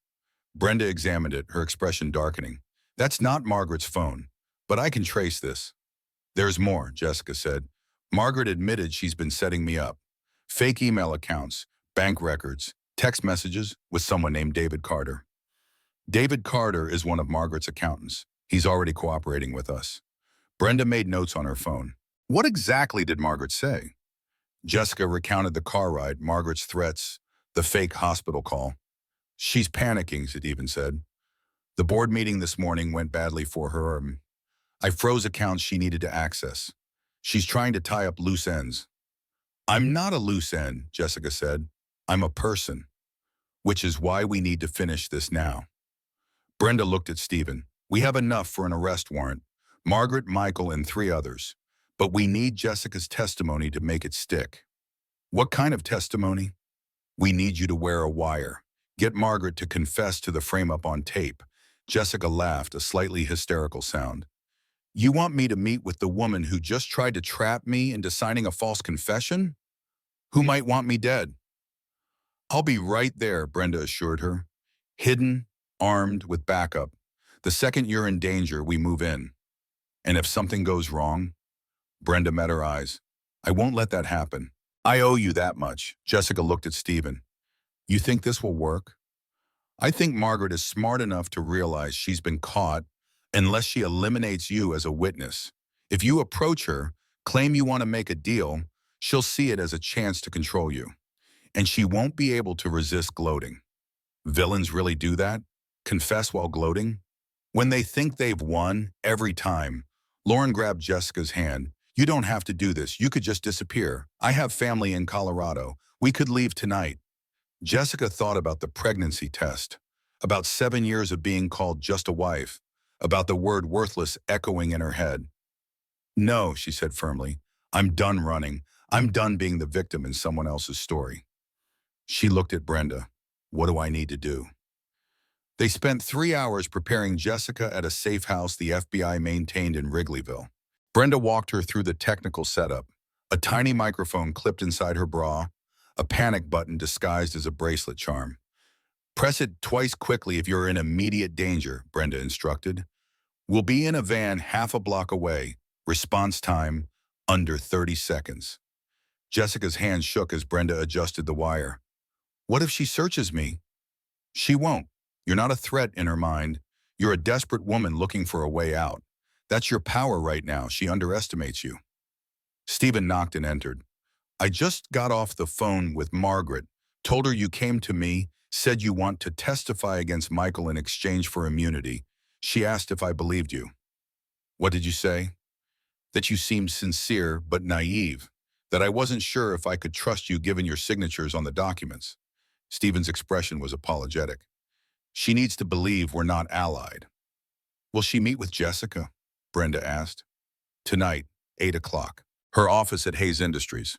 Brenda examined it, her expression darkening. That's not Margaret's phone, but I can trace this. There's more, Jessica said. Margaret admitted she's been setting me up. Fake email accounts, bank records, text messages with someone named David Carter. David Carter is one of Margaret's accountants. He's already cooperating with us. Brenda made notes on her phone. What exactly did Margaret say? Jessica recounted the car ride, Margaret's threats, the fake hospital call. She's panicking, Stephen said. The board meeting this morning went badly for her. I froze accounts she needed to access. She's trying to tie up loose ends. I'm not a loose end, Jessica said. I'm a person, which is why we need to finish this now. Brenda looked at Stephen. We have enough for an arrest warrant. Margaret, Michael, and 3 others. But we need Jessica's testimony to make it stick. What kind of testimony? We need you to wear a wire. Get Margaret to confess to the frame-up on tape. Jessica laughed, a slightly hysterical sound. You want me to meet with the woman who just tried to trap me into signing a false confession? Who might want me dead? I'll be right there, Brenda assured her. Hidden, armed, with backup. The second you're in danger, we move in. And if something goes wrong? Brenda met her eyes. I won't let that happen. I owe you that much. Jessica looked at Stephen. You think this will work? I think Margaret is smart enough to realize she's been caught unless she eliminates you as a witness. If you approach her, claim you want to make a deal, she'll see it as a chance to control you. And she won't be able to resist gloating. Villains really do that? Confess while gloating? When they think they've won, every time. Lauren grabbed Jessica's hand. You don't have to do this. You could just disappear. I have family in Colorado. We could leave tonight. Jessica thought about the pregnancy test, about 7 years of being called just a wife, about the word worthless echoing in her head. No, she said firmly. I'm done running. I'm done being the victim in someone else's story. She looked at Brenda. What do I need to do? They spent 3 hours preparing Jessica at a safe house the FBI maintained in Wrigleyville. Brenda walked her through the technical setup, a tiny microphone clipped inside her bra, a panic button disguised as a bracelet charm. Press it twice quickly if you're in immediate danger, Brenda instructed. We'll be in a van half a block away. Response time, under 30 seconds. Jessica's hand shook as Brenda adjusted the wire. What if she searches me? She won't. You're not a threat in her mind. You're a desperate woman looking for a way out. That's your power right now. She underestimates you. Stephen knocked and entered. I just got off the phone with Margaret, told her you came to me, said you want to testify against Michael in exchange for immunity. She asked if I believed you. What did you say? That you seemed sincere but naive, that I wasn't sure if I could trust you given your signatures on the documents. Stephen's expression was apologetic. She needs to believe we're not allied. Will she meet with Jessica? Brenda asked. Tonight, 8 o'clock. Her office at Hayes Industries.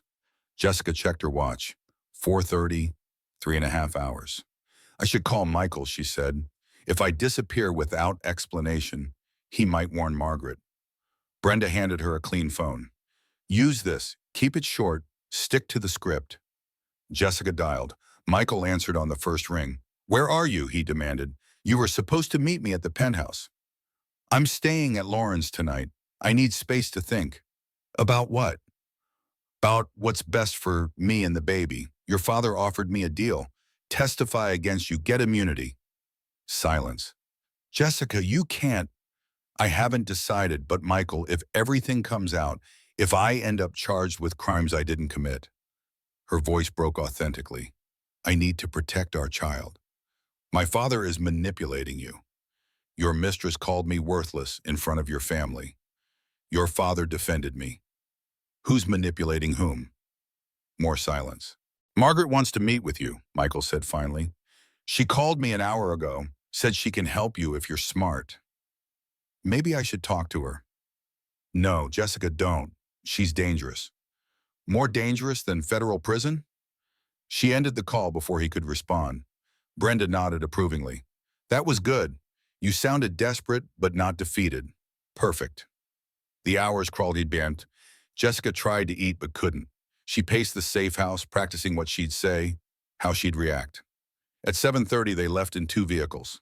Jessica checked her watch. 4:30, 3.5 hours. I should call Michael, she said. If I disappear without explanation, he might warn Margaret. Brenda handed her a clean phone. Use this. Keep it short. Stick to the script. Jessica dialed. Michael answered on the first ring. Where are you? He demanded. You were supposed to meet me at the penthouse. I'm staying at Lauren's tonight. I need space to think. About what? About what's best for me and the baby. Your father offered me a deal. Testify against you. Get immunity. Silence. Jessica, you can't. I haven't decided, but Michael, if everything comes out, if I end up charged with crimes I didn't commit. Her voice broke authentically. I need to protect our child. My father is manipulating you. Your mistress called me worthless in front of your family. Your father defended me. Who's manipulating whom? More silence. Margaret wants to meet with you, Michael said finally. She called me an hour ago, said she can help you if you're smart. Maybe I should talk to her. No, Jessica, don't. She's dangerous. More dangerous than federal prison? She ended the call before he could respond. Brenda nodded approvingly. That was good. You sounded desperate, but not defeated. Perfect. The hours crawled he bent. Jessica tried to eat but couldn't. She paced the safe house, practicing what she'd say, how she'd react. At 7:30, they left in two vehicles.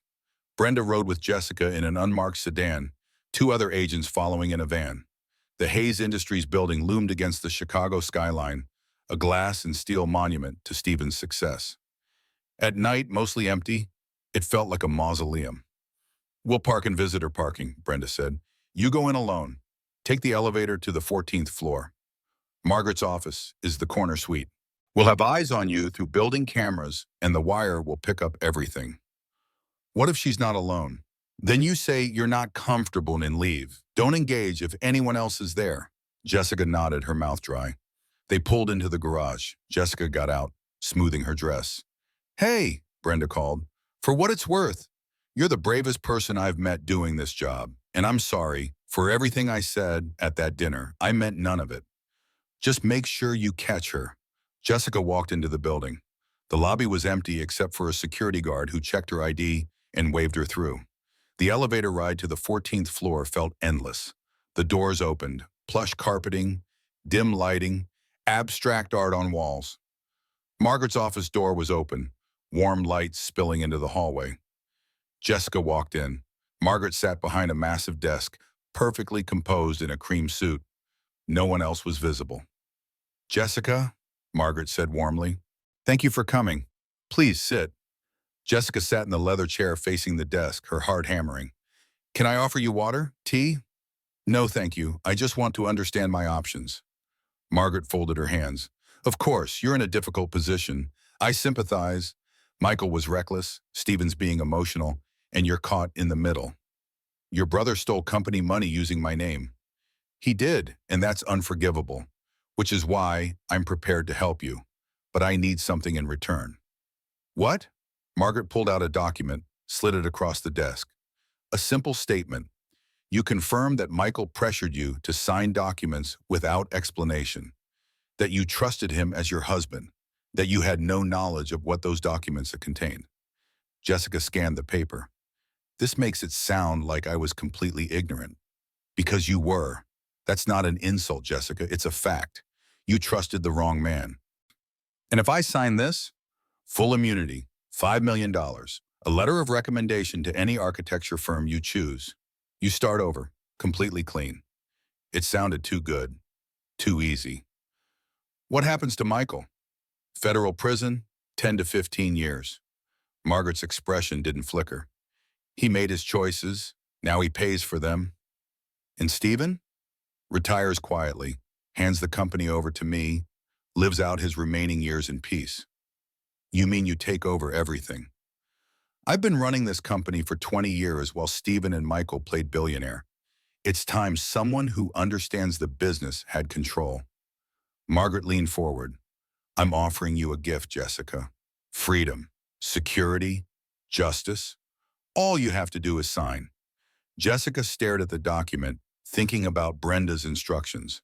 Brenda rode with Jessica in an unmarked sedan, two other agents following in a van. The Hayes Industries building loomed against the Chicago skyline, a glass and steel monument to Stephen's success. At night, mostly empty, it felt like a mausoleum. We'll park in visitor parking, Brenda said. You go in alone. Take the elevator to the 14th floor. Margaret's office is the corner suite. We'll have eyes on you through building cameras, and the wire will pick up everything. What if she's not alone? Then you say you're not comfortable and leave. Don't engage if anyone else is there. Jessica nodded, her mouth dry. They pulled into the garage. Jessica got out, smoothing her dress. Hey, Brenda called. For what it's worth, you're the bravest person I've met doing this job. And I'm sorry for everything I said at that dinner. I meant none of it. Just make sure you catch her. Jessica walked into the building. The lobby was empty except for a security guard who checked her ID and waved her through. The elevator ride to the 14th floor felt endless. The doors opened, plush carpeting, dim lighting, abstract art on walls. Margaret's office door was open, warm light spilling into the hallway. Jessica walked in. Margaret sat behind a massive desk, perfectly composed in a cream suit. No one else was visible. Jessica, Margaret said warmly, thank you for coming. Please sit. Jessica sat in the leather chair facing the desk, her heart hammering. Can I offer you water? Tea? No, thank you. I just want to understand my options. Margaret folded her hands. Of course, you're in a difficult position. I sympathize. Michael was reckless, Stephen's being emotional, and you're caught in the middle. Your brother stole company money using my name. He did, and that's unforgivable, which is why I'm prepared to help you. But I need something in return. What? Margaret pulled out a document, slid it across the desk. A simple statement. You confirm that Michael pressured you to sign documents without explanation, that you trusted him as your husband, that you had no knowledge of what those documents had contained. Jessica scanned the paper. This makes it sound like I was completely ignorant. Because you were. That's not an insult, Jessica. It's a fact. You trusted the wrong man. And if I sign this, full immunity, $5 million, a letter of recommendation to any architecture firm you choose. You start over, completely clean. It sounded too good, too easy. What happens to Michael? Federal prison, 10 to 15 years. Margaret's expression didn't flicker. He made his choices. Now he pays for them. And Stephen? Retires quietly, hands the company over to me, lives out his remaining years in peace. You mean you take over everything? I've been running this company for 20 years while Stephen and Michael played billionaire. It's time someone who understands the business had control. Margaret leaned forward. I'm offering you a gift, Jessica. Freedom, security, justice. All you have to do is sign. Jessica stared at the document, thinking about Brenda's instructions.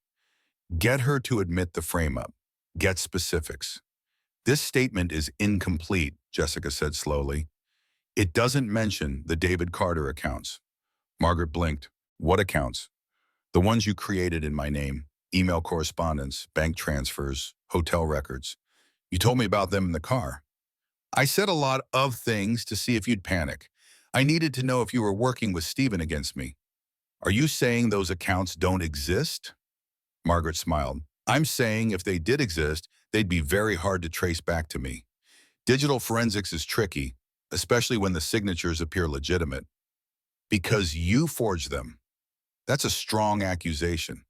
Get her to admit the frame-up. Get specifics. This statement is incomplete, Jessica said slowly. It doesn't mention the David Carter accounts. Margaret blinked. What accounts? The ones you created in my name. Email correspondence, bank transfers, hotel records. You told me about them in the car. I said a lot of things to see if you'd panic. I needed to know if you were working with Stephen against me. Are you saying those accounts don't exist? Margaret smiled. I'm saying if they did exist, they'd be very hard to trace back to me. Digital forensics is tricky, especially when the signatures appear legitimate. Because you forged them. That's a strong accusation.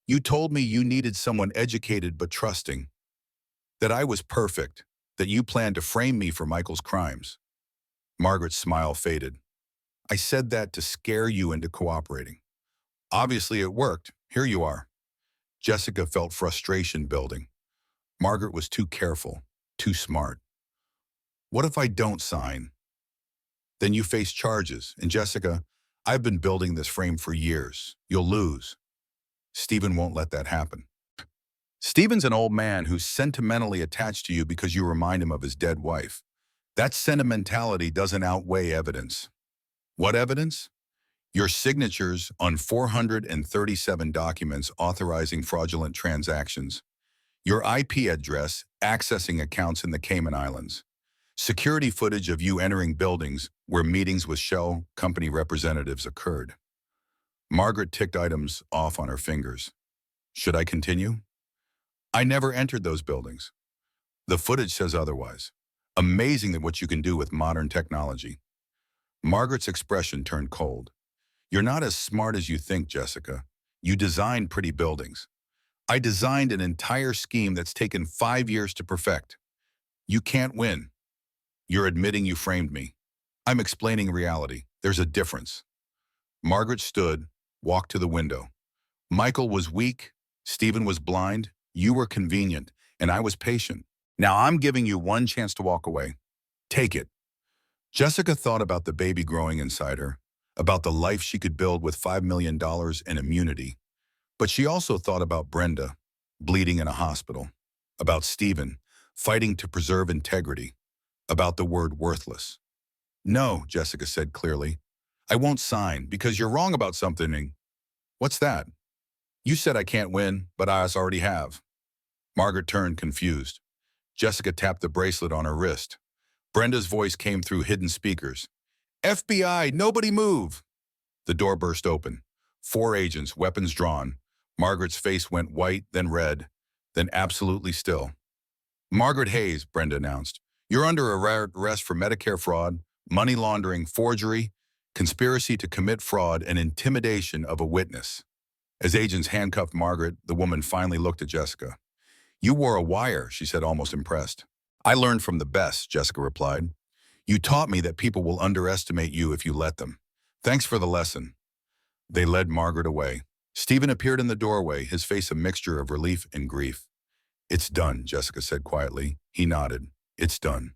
You told me you needed someone educated but trusting. That I was perfect. That you planned to frame me for Michael's crimes. Margaret's smile faded. I said that to scare you into cooperating. Obviously it worked. Here you are. Jessica felt frustration building. Margaret was too careful, too smart. What if I don't sign? Then you face charges. And Jessica, I've been building this frame for years. You'll lose. Stephen won't let that happen. Stephen's an old man who's sentimentally attached to you because you remind him of his dead wife. That sentimentality doesn't outweigh evidence. What evidence? Your signatures on 437 documents authorizing fraudulent transactions. Your IP address accessing accounts in the Cayman Islands. Security footage of you entering buildings where meetings with Shell company representatives occurred. Margaret ticked items off on her fingers. Should I continue? I never entered those buildings. The footage says otherwise. Amazing at what you can do with modern technology. Margaret's expression turned cold. You're not as smart as you think, Jessica. You designed pretty buildings. I designed an entire scheme that's taken 5 years to perfect. You can't win. You're admitting you framed me. I'm explaining reality. There's a difference. Margaret stood, walked to the window. Michael was weak, Stephen was blind, you were convenient, and I was patient. Now I'm giving you one chance to walk away. Take it. Jessica thought about the baby growing inside her, about the life she could build with $5 million in immunity. But she also thought about Brenda, bleeding in a hospital, about Stephen, fighting to preserve integrity, about the word worthless. No, Jessica said clearly. I won't sign because you're wrong about something. What's that? You said I can't win, but I already have. Margaret turned confused. Jessica tapped the bracelet on her wrist. Brenda's voice came through hidden speakers. FBI, nobody move! The door burst open. 4 agents, weapons drawn. Margaret's face went white, then red, then absolutely still. Margaret Hayes, Brenda announced. You're under arrest for Medicare fraud, money laundering, forgery, conspiracy to commit fraud, and intimidation of a witness. As agents handcuffed Margaret, the woman finally looked at Jessica. You wore a wire, she said, almost impressed. I learned from the best, Jessica replied. You taught me that people will underestimate you if you let them. Thanks for the lesson. They led Margaret away. Stephen appeared in the doorway, his face a mixture of relief and grief. It's done, Jessica said quietly. He nodded. It's done.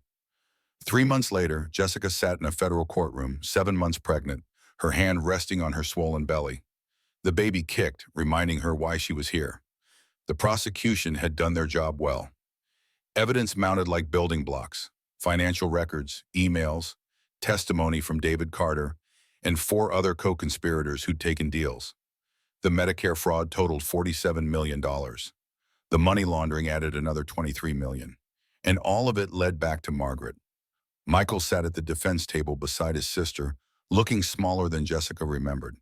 3 months later, Jessica sat in a federal courtroom, 7 months pregnant, her hand resting on her swollen belly. The baby kicked, reminding her why she was here. The prosecution had done their job well. Evidence mounted like building blocks, financial records, emails, testimony from David Carter, and 4 other co-conspirators who'd taken deals. The Medicare fraud totaled $47 million. The money laundering added another $23 million. And all of it led back to Margaret. Michael sat at the defense table beside his sister, looking smaller than Jessica remembered.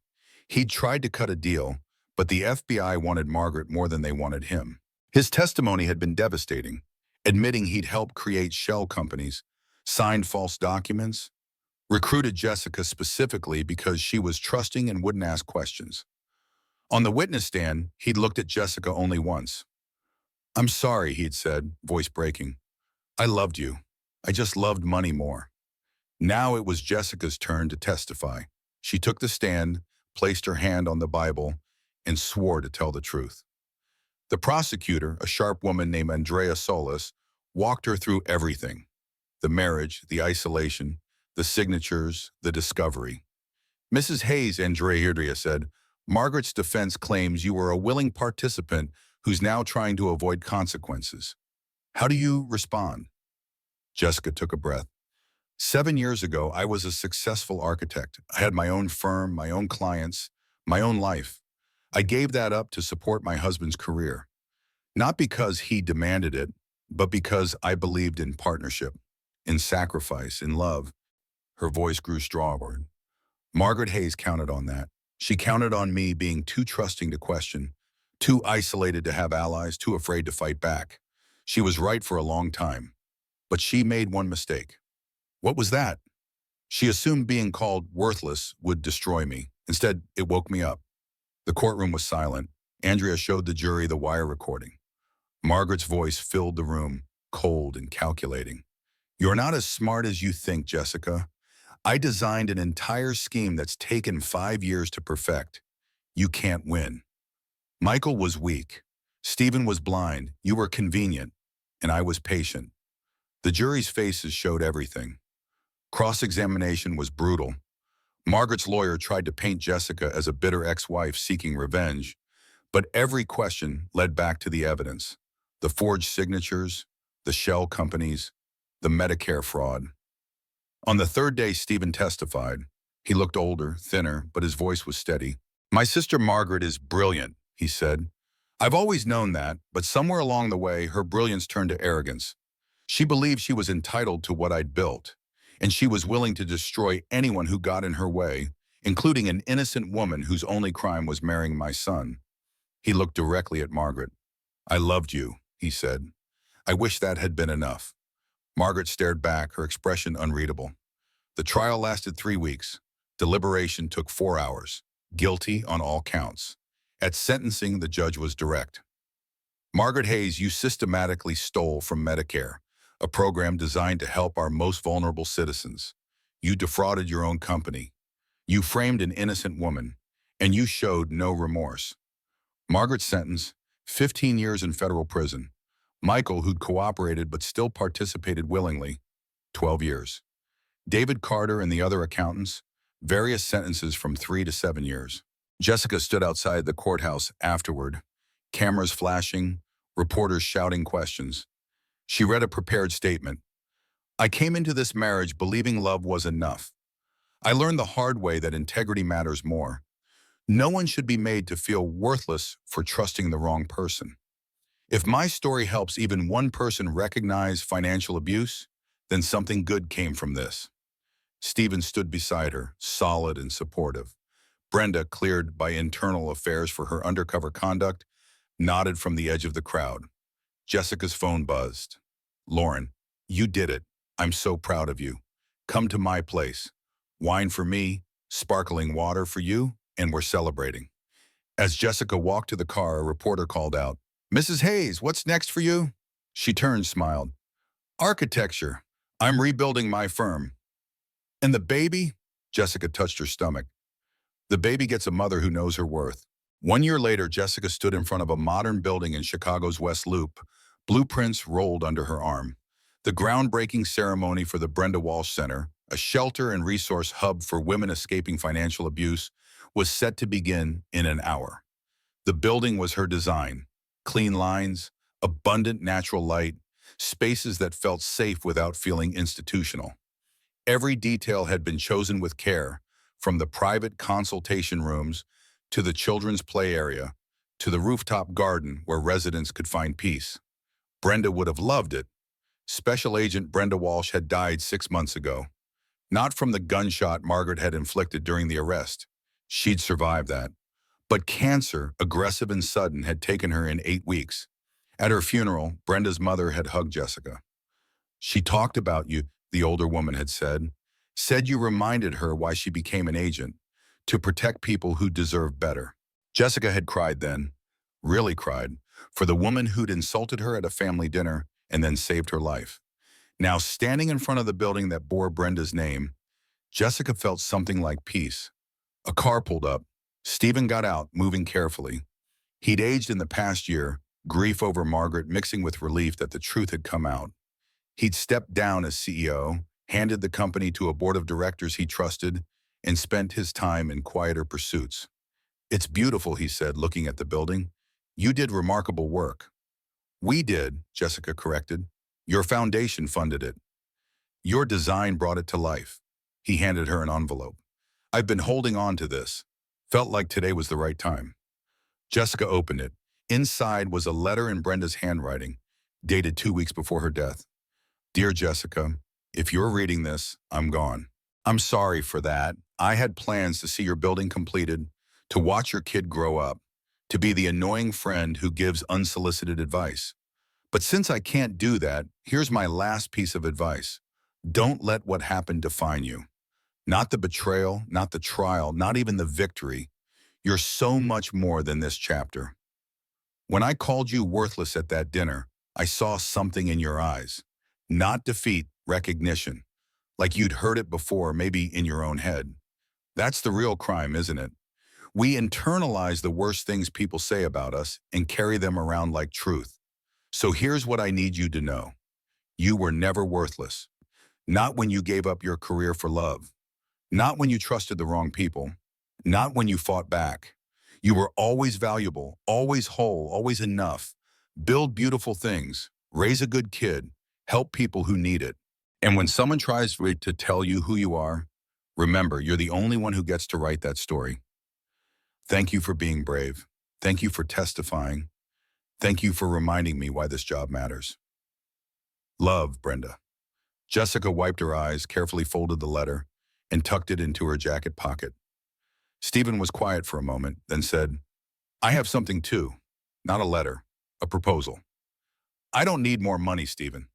He'd tried to cut a deal, but the FBI wanted Margaret more than they wanted him. His testimony had been devastating, admitting he'd helped create shell companies, signed false documents, recruited Jessica specifically because she was trusting and wouldn't ask questions. On the witness stand, he'd looked at Jessica only once. I'm sorry, he'd said, voice breaking. I loved you. I just loved money more. Now it was Jessica's turn to testify. She took the stand, placed her hand on the Bible, and swore to tell the truth. The prosecutor, a sharp woman named Andrea Solis, walked her through everything. The marriage, the isolation, the signatures, the discovery. Mrs. Hayes, Andrea said, Margaret's defense claims you were a willing participant who's now trying to avoid consequences. How do you respond? Jessica took a breath. 7 years ago, I was a successful architect. I had my own firm, my own clients, my own life. I gave that up to support my husband's career. Not because he demanded it, but because I believed in partnership, in sacrifice, in love. Her voice grew stronger. Margaret Hayes counted on that. She counted on me being too trusting to question, too isolated to have allies, too afraid to fight back. She was right for a long time. But she made one mistake. What was that? She assumed being called worthless would destroy me. Instead, it woke me up. The courtroom was silent. Andrea showed the jury the wire recording. Margaret's voice filled the room, cold and calculating. You're not as smart as you think, Jessica. I designed an entire scheme that's taken 5 years to perfect. You can't win. Michael was weak. Stephen was blind. You were convenient. And I was patient. The jury's faces showed everything. Cross-examination was brutal. Margaret's lawyer tried to paint Jessica as a bitter ex-wife seeking revenge, But every question led back to the evidence: the forged signatures, the shell companies, the Medicare fraud. On the third day, Stephen testified. He looked older, thinner, but his voice was steady. "My sister Margaret is brilliant," he said. "I've always known that, but somewhere along the way, her brilliance turned to arrogance. She believed she was entitled to what I'd built, and she was willing to destroy anyone who got in her way, including an innocent woman whose only crime was marrying my son." He looked directly at Margaret. "I loved you," he said. "I wish that had been enough." Margaret stared back, her expression unreadable. The trial lasted 3 weeks. Deliberation took 4 hours. Guilty on all counts. At sentencing, the judge was direct. "Margaret Hayes, you systematically stole from Medicare, a program designed to help our most vulnerable citizens. You defrauded your own company. You framed an innocent woman, and you showed no remorse." Margaret's sentence: 15 years in federal prison. Michael, who'd cooperated but still participated willingly, 12 years. David Carter and the other accountants, various sentences from 3 to 7 years. Jessica stood outside the courthouse afterward, cameras flashing, reporters shouting questions. She read a prepared statement. "I came into this marriage believing love was enough. I learned the hard way that integrity matters more. No one should be made to feel worthless for trusting the wrong person. If my story helps even one person recognize financial abuse, then something good came from this." Stephen stood beside her, solid and supportive. Brenda, cleared by internal affairs for her undercover conduct, nodded from the edge of the crowd. Jessica's phone buzzed. "Lauren, you did it. I'm so proud of you. Come to my place. Wine for me, sparkling water for you, and we're celebrating." As Jessica walked to the car, a reporter called out, "Mrs. Hayes, what's next for you?" She turned, smiled. "Architecture. I'm rebuilding my firm." "And the baby?" Jessica touched her stomach. "The baby gets a mother who knows her worth." 1 year later, Jessica stood in front of a modern building in Chicago's West Loop. Blueprints rolled under her arm. The groundbreaking ceremony for the Brenda Walsh Center, a shelter and resource hub for women escaping financial abuse, was set to begin in an hour. The building was her design: clean lines, abundant natural light, spaces that felt safe without feeling institutional. Every detail had been chosen with care, from the private consultation rooms to the children's play area to the rooftop garden where residents could find peace. Brenda would have loved it. Special Agent Brenda Walsh had died 6 months ago. Not from the gunshot Margaret had inflicted during the arrest. She'd survived that. But cancer, aggressive and sudden, had taken her in 8 weeks. At her funeral, Brenda's mother had hugged Jessica. "She talked about you," the older woman had said you reminded her why she became an agent, to protect people who deserve better. Jessica had cried then, really cried, for the woman who'd insulted her at a family dinner and then saved her life. Now, standing in front of the building that bore Brenda's name, Jessica felt something like peace. A car pulled up. Stephen got out, moving carefully. He'd aged in the past year, grief over Margaret mixing with relief that the truth had come out. He'd stepped down as CEO, handed the company to a board of directors he trusted, and spent his time in quieter pursuits. "It's beautiful," he said, looking at the building. "You did remarkable work." "We did," Jessica corrected. "Your foundation funded it. Your design brought it to life." He handed her an envelope. "I've been holding on to this. Felt like today was the right time." Jessica opened it. Inside was a letter in Brenda's handwriting, dated 2 weeks before her death. "Dear Jessica, if you're reading this, I'm gone. I'm sorry for that. I had plans to see your building completed, to watch your kid grow up, to be the annoying friend who gives unsolicited advice. But since I can't do that, here's my last piece of advice. Don't let what happened define you. Not the betrayal, not the trial, not even the victory. You're so much more than this chapter. When I called you worthless at that dinner, I saw something in your eyes. Not defeat, recognition. Like you'd heard it before, maybe in your own head. That's the real crime, isn't it? We internalize the worst things people say about us and carry them around like truth. So here's what I need you to know. You were never worthless. Not when you gave up your career for love. Not when you trusted the wrong people. Not when you fought back. You were always valuable, always whole, always enough. Build beautiful things, raise a good kid, help people who need it. And when someone tries to tell you who you are, remember, you're the only one who gets to write that story. Thank you for being brave. Thank you for testifying. Thank you for reminding me why this job matters. Love, Brenda. Jessica wiped her eyes, carefully folded the letter, and tucked it into her jacket pocket. Stephen was quiet for a moment, then said, I have something too. Not a letter, a proposal. I don't need more money, Stephen.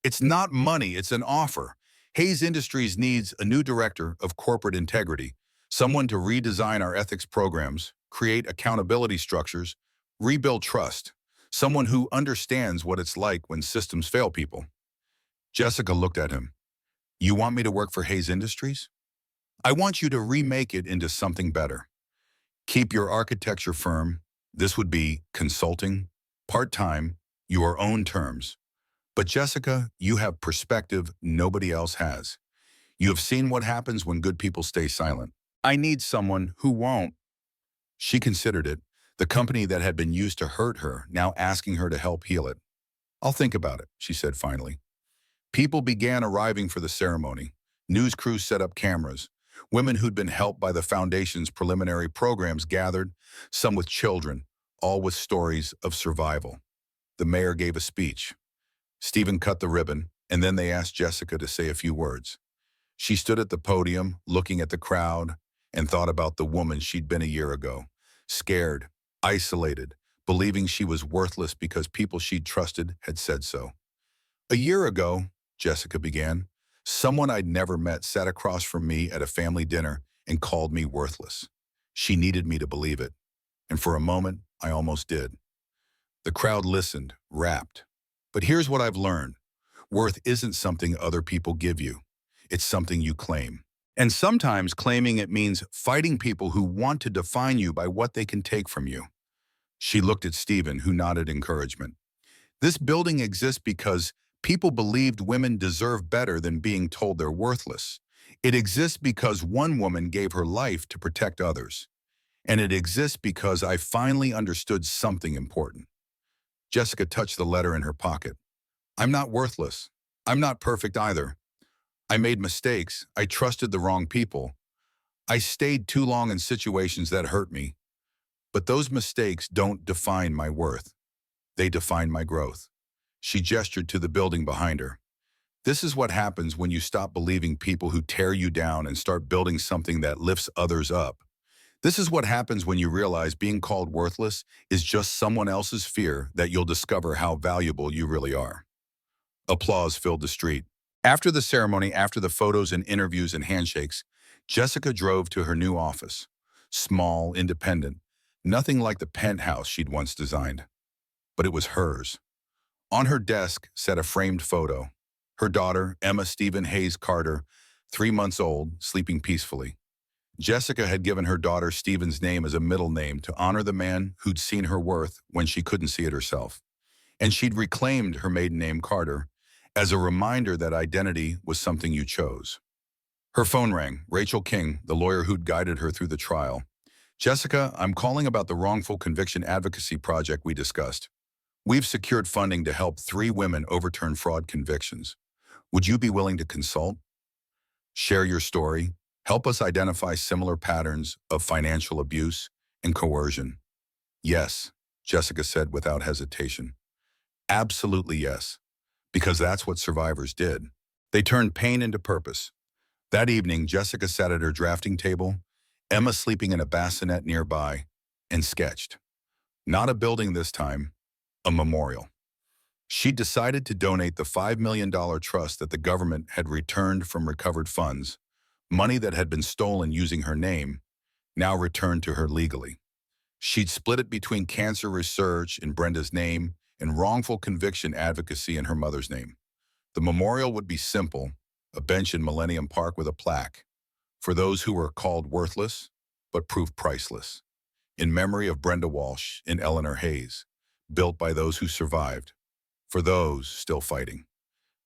It's not money, it's an offer. Hayes Industries needs a new director of corporate integrity, someone to redesign our ethics programs, create accountability structures, rebuild trust, someone who understands what it's like when systems fail people. Jessica looked at him. You want me to work for Hayes Industries? I want you to remake it into something better. Keep your architecture firm. This would be consulting, part-time, your own terms. But Jessica, you have perspective nobody else has. You have seen what happens when good people stay silent. I need someone who won't. She considered it, the company that had been used to hurt her, now asking her to help heal it. I'll think about it, she said finally. People began arriving for the ceremony. News crews set up cameras. Women who'd been helped by the foundation's preliminary programs gathered, some with children, all with stories of survival. The mayor gave a speech. Stephen cut the ribbon, and then they asked Jessica to say a few words. She stood at the podium, looking at the crowd, and thought about the woman she'd been a year ago. Scared, isolated, believing she was worthless because people she'd trusted had said so. A year ago, Jessica began, someone I'd never met sat across from me at a family dinner and called me worthless. She needed me to believe it, and for a moment, I almost did. The crowd listened, rapt. But here's what I've learned. Worth isn't something other people give you. It's something you claim. And sometimes claiming it means fighting people who want to define you by what they can take from you. She looked at Stephen, who nodded encouragement. This building exists because people believed women deserve better than being told they're worthless. It exists because one woman gave her life to protect others. And it exists because I finally understood something important. Jessica touched the letter in her pocket. I'm not worthless. I'm not perfect either. I made mistakes. I trusted the wrong people. I stayed too long in situations that hurt me. But those mistakes don't define my worth. They define my growth. She gestured to the building behind her. This is what happens when you stop believing people who tear you down and start building something that lifts others up. This is what happens when you realize being called worthless is just someone else's fear that you'll discover how valuable you really are. Applause filled the street. After the ceremony, after the photos and interviews and handshakes, Jessica drove to her new office. Small, independent, nothing like the penthouse she'd once designed. But it was hers. On her desk sat a framed photo. Her daughter, Emma Stephen Hayes Carter, 3 months old, sleeping peacefully. Jessica had given her daughter Stephen's name as a middle name to honor the man who'd seen her worth when she couldn't see it herself. And she'd reclaimed her maiden name Carter as a reminder that identity was something you chose. Her phone rang. Rachel King, the lawyer who'd guided her through the trial. Jessica, I'm calling about the wrongful conviction advocacy project we discussed. We've secured funding to help 3 women overturn fraud convictions. Would you be willing to consult? Share your story. Help us identify similar patterns of financial abuse and coercion. Yes, Jessica said without hesitation. Absolutely yes, because that's what survivors did. They turned pain into purpose. That evening, Jessica sat at her drafting table, Emma sleeping in a bassinet nearby, and sketched. Not a building this time, a memorial. She decided to donate the $5 million trust that the government had returned from recovered funds, money that had been stolen using her name, now returned to her legally. She'd split it between cancer research in Brenda's name and wrongful conviction advocacy in her mother's name. The memorial would be simple, a bench in Millennium Park with a plaque, for those who were called worthless, but proved priceless, in memory of Brenda Walsh and Eleanor Hayes, built by those who survived, for those still fighting.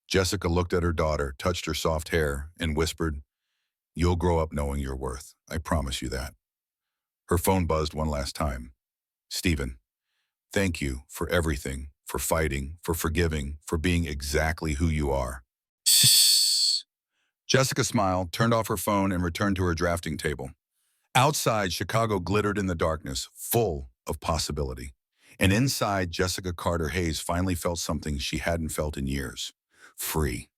Jessica looked at her daughter, touched her soft hair, and whispered, "You'll grow up knowing your worth. I promise you that." Her phone buzzed one last time. Stephen, thank you for everything, for fighting, for forgiving, for being exactly who you are. Shh. Jessica smiled, turned off her phone, and returned to her drafting table. Outside, Chicago glittered in the darkness, full of possibility. And inside, Jessica Carter Hayes finally felt something she hadn't felt in years. Free.